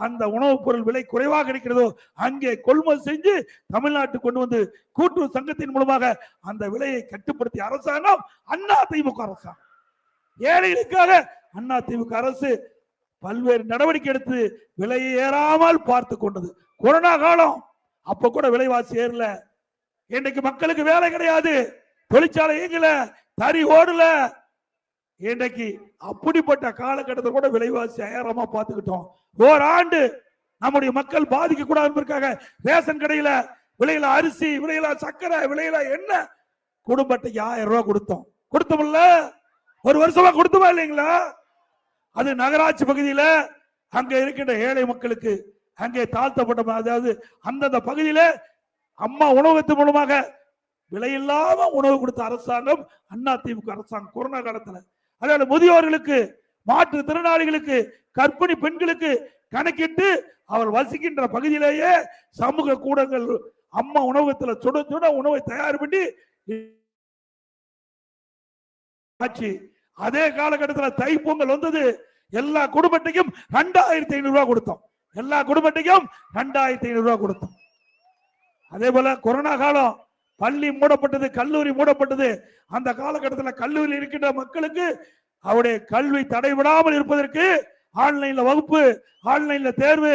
அந்த உணவுப் பொருள் விலை குறைவாக இருக்கிறதோ அங்கே கொள்முதல் செஞ்சு தமிழ்நாட்டு கொண்டு வந்து கூட்டுறவு சங்கத்தின் மூலமாக அந்த விலையை கட்டுப்படுத்திய அரசாங்கம் அதிமுக அரசாங்கம். ஏழைகளுக்காக அதிமுக அரசு பல்வேறு நடவடிக்கை எடுத்து விலையை ஏறாமல் பார்த்து கொண்டது. கொரோனா காலம், அப்ப கூட விலைவாசி ஏறல. இன்றைக்கு மக்களுக்கு வேலை கிடையாது, தொழிற்சாலை இயங்கல, தறி ஓடல. இன்றைக்கு அப்படிப்பட்ட காலகட்டத்தில் கூட விலைவாசி ஏறாம பார்த்துக்கிட்டோம். ஓராண்டு நம்முடைய மக்கள் பாதிக்க கூடாது ரேஷன் கடையில விலையில அரிசி, விலையில சக்கரை, விலையில எண்ணெய் குடும்பத்துக்கு 1000 ரூபாய் கொடுத்தோம். கொடுத்தோம்ல, ஒரு வருஷமா கொடுத்தோமா இல்லைங்களா? அது நகராட்சி பகுதியில அங்க இருக்கின்ற ஏழை மக்களுக்கு, அங்கே தாழ்த்தப்பட்ட, அதாவது அந்தந்த பகுதியில அம்மா உணவகத்தின் மூலமாக விலையில்லாம உணவு கொடுத்த அரசாங்கம் அதிமுக அரசாங்கம். கொரோனா காலத்துல அதாவது முதியோர்களுக்கு, மாற்றுத்திறனாளிகளுக்கு, கர்ப்பிணி பெண்களுக்கு கணக்கிட்டு அவர் வசிக்கின்ற பகுதியிலேயே சமூக கூடங்கள் அம்மா உணவகத்தில் சுட சுட உணவை தயார் பண்ணி ஆட்சி. அதே காலகட்டத்தில் தைப்பொங்கல் வந்தது, எல்லா குடும்பத்தையும் 2500 ரூபாய் கொடுத்தோம். எல்லா குடும்பத்தையும் 2500 ரூபாய் கொடுத்தோம். அதே போல கொரோனா காலம் பள்ளி மூடப்பட்டது, கல்லூரி மூடப்பட்டது. அந்த காலகட்டத்தில் கல்லூரியில் இருக்கின்ற மக்களுக்கு அவருடைய கல்வி தடைபடாமல் இருப்பதற்கு ஆன்லைன்ல வகுப்பு, ஆன்லைன்ல தேர்வு,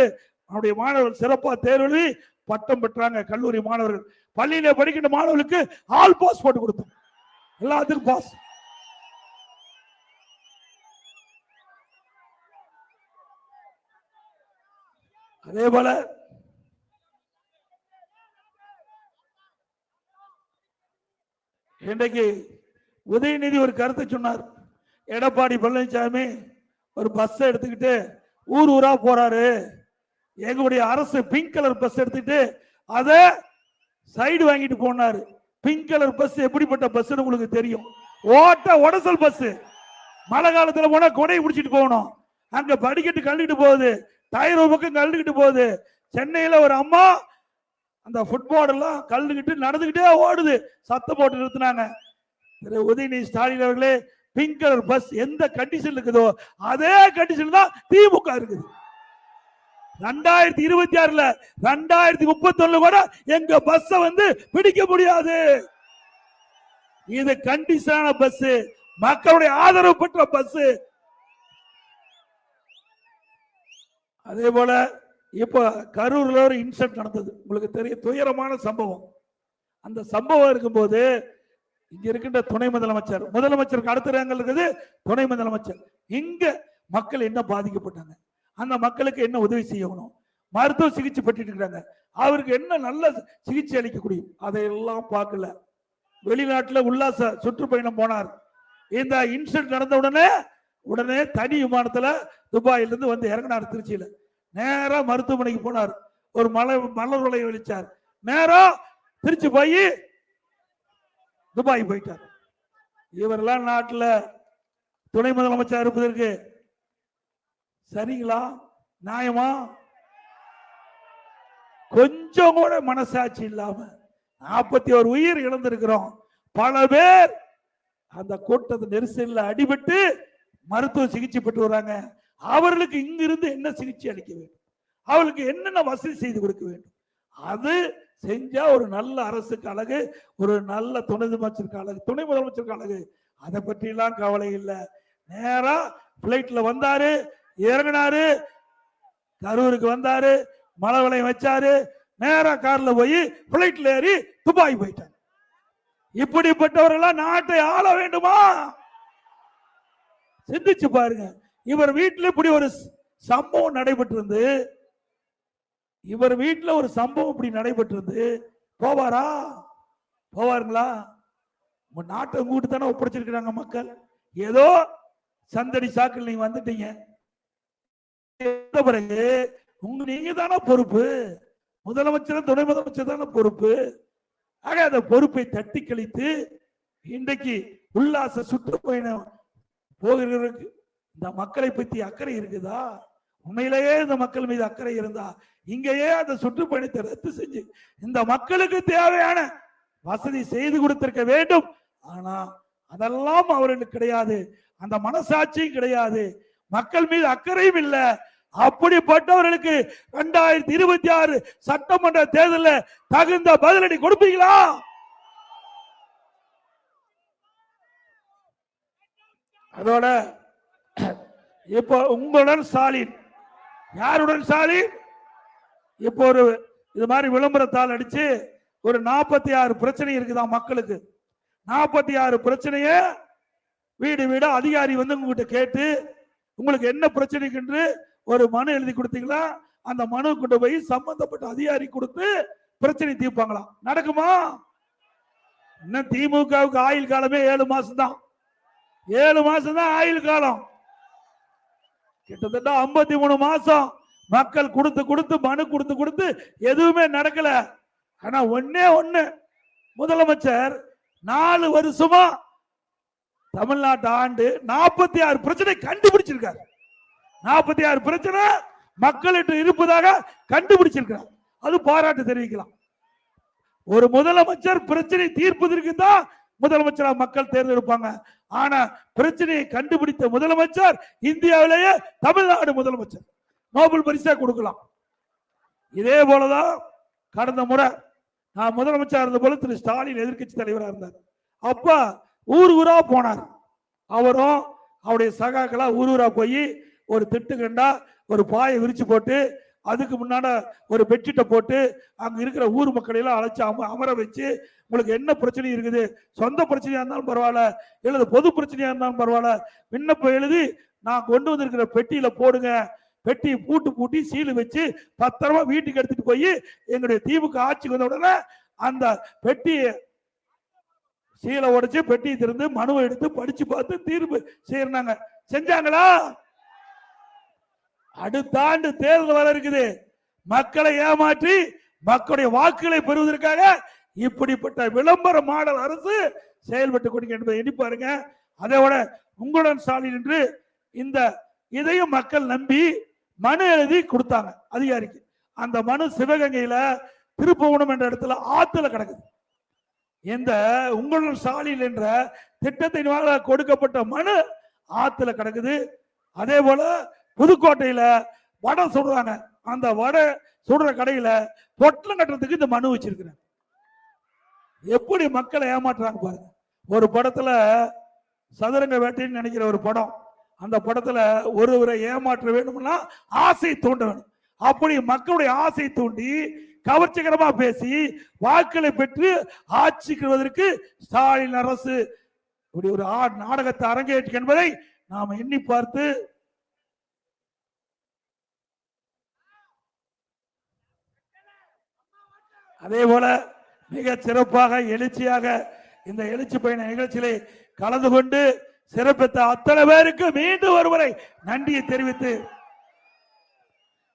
அவருடைய மாணவர்கள் சிறப்பா தேர்வு பட்டம் பெற்றாங்க. கல்லூரி மாணவர்கள், பள்ளியில படிக்கின்ற மாணவர்களுக்கு ஆல் பாஸ் போட்டு கொடுத்தோம், எல்லாத்துக்கும் பாஸ். அதே போல இன்றைக்கு உதயநிதி ஒரு கருத்தை சொன்னார். எடப்பாடி பழனிசாமி ஒரு பஸ் எடுத்துக்கிட்டு ஊர் ஊரா போறாரு, எங்களுடைய அரசு பிங்க் கலர் பஸ் எடுத்துட்டு அத சைடு வாங்கிட்டு போனாரு. பிங்க் கலர் பஸ் எப்படிப்பட்ட பஸ் உங்களுக்கு தெரியும், ஓட்ட உடசல் பஸ். மழை காலத்துல போனா கொடை பிடிச்சிட்டு போகணும், அங்க படிக்கட்டு கழுவிட்டு போகுது, டயர் ஒரு பக்கம் கழுவிட்டு போகுது. சென்னையில ஒரு அம்மா அந்த ஃபுட்பால் எல்லாம் கழுவிட்டு நடந்துகிட்டே ஓடுது, சத்தம் போட்டு நிறுத்தினாங்க. உதயநிதி ஸ்டாலின் அவர்களே, பிங்க் கலர் பஸ் எந்த கண்டிஷன் இருக்குதோ அதே கண்டிஷன் தான் திமுக இருக்குது. 2026ல 2031 கூட எங்க பஸ் வந்து பிடிக்க முடியாது. இது கண்டிஷனான பஸ், மக்களுடைய ஆதரவு பெற்ற பஸ். அதே போல இப்ப கரூர்ல ஒரு இன்சிடென்ட் நடந்தது, உங்களுக்கு தெரியும், துயரமான சம்பவம். அந்த சம்பவம் இருக்கும்போது இங்க இருக்கின்ற துணை முதலமைச்சர், முதலமைச்சருக்கு அடுத்த ரேங்கில் இருக்குது துணை முதலமைச்சர், இங்க மக்கள் என்ன பாதிக்கப்பட்டாங்க, அந்த மக்களுக்கு என்ன உதவி செய்யணும், மருத்துவ சிகிச்சை பெற்று இருக்காங்க, அவருக்கு என்ன நல்ல சிகிச்சை அளிக்கக்கூடிய அதையெல்லாம் பார்க்கல. வெளிநாட்டுல உல்லாச சுற்றுப்பயணம் போனார். இந்த இன்சிடென்ட் நடந்த உடனே தனி விமானத்துல துபாயில இருந்து வந்து இறங்கினார் திருச்சியில. நேரா மருத்துவமனைக்கு போனார், ஒரு மலர் வளைய வெளிச்சார், நேரா திருச்சி போய் துபாய் போயிட்டார். இவரெல்லாம் நாட்டுல துணை முதலமைச்சர் இருப்பதற்கு சரிங்களா, நியாயமா? கொஞ்சம் கூட மனசாட்சி இல்லாம 41 உயிர் இழந்திருக்கிறோம். பல பேர் அந்த கூட்டத்து நெரிசல்ல அடிபட்டு மருத்துவ சிகிச்சை பெற்று வராங்க. அவர்களுக்கு இங்கிருந்து என்ன சிகிச்சை அளிக்க வேண்டும், அவர்களுக்கு என்னென்ன வசதி செய்து கொடுக்க வேண்டும், அது செஞ்சா ஒரு நல்ல அரசுக்கு அழகு, ஒரு நல்ல துணை முதலமைச்சருக்கு அழகு, துணை முதலமைச்சருக்கு அழகு. அதை பற்றி எல்லாம் கவலை இல்லை. நேரா பிளைட்ல வந்தாரு, இறங்கினாரு, கரூருக்கு வந்தாரு, மழை வளையம் வச்சாரு, நேரா கார்ல போய் பிளைட்ல ஏறி துபாய் போயிட்டார். இப்படிப்பட்டவர்களாம் நாட்டை ஆள வேண்டுமா? சிந்திச்சு பாருங்க. இவர் வீட்டில் இப்படி ஒரு சம்பவம் நடைபெற்றிருந்து, இவர் வீட்டில் ஒரு சம்பவம் இப்படி நடைபெற்றிருந்து போவாரா? போவாருங்களா? உங்க நாட்டை உங்ககிட்ட தானே ஒப்படைச்சிருக்கிறாங்க மக்கள். ஏதோ சந்தடி சாக்கில் நீங்க வந்துட்டீங்க, பிறகு நீங்க தானே பொறுப்பு, முதலமைச்சர் துணை முதலமைச்சர் தானே பொறுப்பு. ஆக அந்த பொறுப்பை தட்டி கழித்து இன்றைக்கு உல்லாச சுற்றுப்பயணம் போகிறவருக்கு இந்த மக்களை பற்றி அக்கறை இருக்குதா? உண்மையிலேயே இந்த மக்கள் மீது அக்கறை இருந்தா இங்கேயே அந்த சுற்றுப்பயணத்தை ரத்து செஞ்சு இந்த மக்களுக்கு தேவையான வசதி செய்து கொடுத்திருக்க வேண்டும். ஆனா அதெல்லாம் அவர்களுக்கு கிடையாது, அந்த மனசாட்சியும் கிடையாது, மக்கள் மீது அக்கறையும் இல்லை. அப்படிப்பட்டவர்களுக்கு 2026 சட்டமன்ற தேர்தலில் தகுந்த பதிலடி கொடுப்பீங்களா? அதோட இப்போ உங்களுடன் ஸ்டாலின், யாருடன் ஸ்டாலின்? இப்போ ஒரு இது மாதிரி விளம்பரத்தால் அடிச்சு ஒரு 46 பிரச்சனை இருக்குதான் மக்களுக்கு. 46 பிரச்சனைய வீடு வீடு அதிகாரி வந்து உங்ககிட்ட கேட்டு உங்களுக்கு என்ன பிரச்சனைக்கு என்று ஒரு மனு எழுதி கொடுத்தீங்களா? அந்த மனு கொண்டு போய் சம்பந்தப்பட்ட அதிகாரி கொடுத்து பிரச்சனை தீர்ப்பாங்களா? நடக்குமா? இன்னும் திமுகவுக்கு ஆயுள் காலமே 7 மாசம் தான். 7 மாசம் தான் ஆயுள் காலம். கிட்டத்தட்ட 53 மாசம் மக்கள் கொடுத்து மனு கொடுத்து எதுவுமே நடக்கல. ஆனா ஒண்ணு முதலமைச்சர் 4 வருஷமா தமிழ்நாட்டு ஆண்டு 46 பிரச்சனை கண்டுபிடிச்சிருக்காரு. 46 பிரச்சனை மக்களிட்டு இருப்பதாக கண்டுபிடிச்சிருக்கிறார். அது பாராட்டு தெரிவிக்கலாம். ஒரு முதலமைச்சர் பிரச்சனை தீர்ப்பதற்கு தான் முதலமைச்சரா மக்கள் தேர்ந்தெடுப்பாங்க. ஆனா பிரச்சனையை கண்டுபிடித்த முதலமைச்சர் இந்தியாவிலேயே தமிழ்நாடு முதலமைச்சர், நோபல் பரிசா கொடுக்கலாம். இதே போலதான் கடந்த முறை நான் முதலமைச்சர் இருந்த போல திரு ஸ்டாலின் எதிர்கட்சி தலைவராக இருந்தார். அப்ப ஊரா போனார். அவரும் அவருடைய சகாக்களா ஊரா போய் ஒரு திட்டு கண்டா ஒரு பாயை விரிச்சு போட்டு அதுக்கு முன்னாட ஒரு பெட்ஷீட்டை போட்டு அங்க இருக்கிற ஊர் மக்களை எல்லாம் அழைச்சு அமர வச்சு, உங்களுக்கு என்ன பிரச்சனை இருக்குது, சொந்த பிரச்சனையா இருந்தாலும் பரவாயில்ல, இல்லது பொது பிரச்சனையா இருந்தாலும் பரவாயில்ல, விண்ணப்பம் எழுதி நான் கொண்டு வந்திருக்கிற பெட்டியில போடுங்க. பெட்டி பூட்டி சீல் வச்சு பத்திரமா வீட்டுக்கு எடுத்துட்டு போய் எங்களுடைய திமுக ஆட்சிக்கு வந்த உடனே அந்த பெட்டி சீலை உடைச்சு பெட்டியை திறந்து மனுவை எடுத்து படிச்சு பார்த்து தீர்ப்பு செய்யறாங்க. செஞ்சாங்களா? அடுத்த ஆண்டு தேர்தல் வர இருக்குது. மக்களை ஏமாற்றி மக்களுடைய வாக்குகளை பெறுவதற்காக இப்படிப்பட்ட விளம்பர மாடல் அரசு செயல்பட்டு கொண்டு என்பதை எண்ணி பாருங்க. அதை விட உங்களுடன் ஸ்டாலின் என்று இந்த இதையும் மக்கள் நம்பி மனு எழுதி கொடுத்தாங்க அதிகாரிக்கு. அந்த மனு சிவகங்கையில திருப்புவனம் என்ற இடத்துல ஆத்துல கிடக்குது. இந்த உங்களுடன் ஸ்டாலின் என்ற திட்டத்தின் கொடுக்கப்பட்ட மனு ஆத்துல கிடக்குது. அதே போல புதுக்கோட்டையில வடை சுடுறாங்க. அந்த வடை சுடுற கடையில பொட்டலம் கட்டுறதுக்கு இந்த மனு வச்சிருக்கிறாங்க. எப்படி மக்களை ஏமாற்றுறாங்க பாருங்க. ஒரு படத்துல சதுரங்க வேட்டைன்னு நினைக்கிற ஒரு படம், அந்த படத்துல ஒருவரை ஏமாற்ற வேண்டும்னா ஆசை தூண்ட வேணும். அப்படி மக்களுடைய ஆசை தூண்டி கவர்ச்சிகரமா பேசி வாக்களை பெற்று ஆட்சிக்குவதற்கு ஸ்டாலின் அரசு இப்படி ஒரு நாடகத்தை அரங்கேற்று என்பதை நாம் எண்ணி பார்த்து அதே போல மிக சிறப்பாக எழுச்சியாக இந்த எழுச்சி பயண நிகழ்ச்சியிலே கலந்து கொண்டு சிறப்பித்த அத்தனை பேருக்கு மீண்டும் ஒருமுறை நன்றியை தெரிவித்து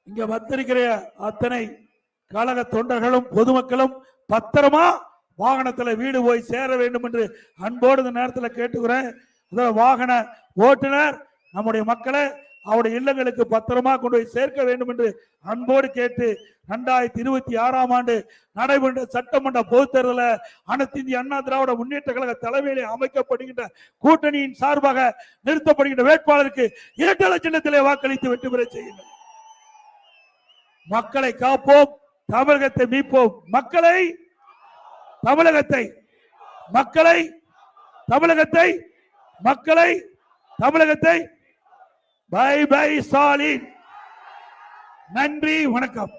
இங்க வந்திருக்கிற அத்தனை கழக தொண்டர்களும் பொதுமக்களும் பத்திரமா வாகனத்துல வீடு போய் சேர வேண்டும் என்று அன்போடு இந்த நேரத்தில் கேட்டுக்கிறேன். வாகன ஓட்டுநர் நம்முடைய மக்களை அவருடைய இல்லங்களுக்கு பத்திரமா கொண்டு போய் சேர்க்க வேண்டும் என்று அன்போடு கேட்டு 2026ஆம் ஆண்டு நடைபெற்ற சட்டமன்ற பொதுத் தேர்தலில் அனைத்து இந்திய அண்ணா திராவிட முன்னேற்ற கழக தலைமையிலே அமைக்கப்படுகின்ற கூட்டணியின் சார்பாக நிறுத்தப்படுகின்ற வேட்பாளருக்கு இரட்டை சின்னத்திலே வாக்களித்து வெற்றி பெற செய்யுங்கள். மக்களை காப்போம், தமிழகத்தை மீட்போம். மக்களை தமிழகத்தை மக்களை தமிழகத்தை மக்களை தமிழகத்தை பை பை ஸ்டாலின். நன்றி, வணக்கம்.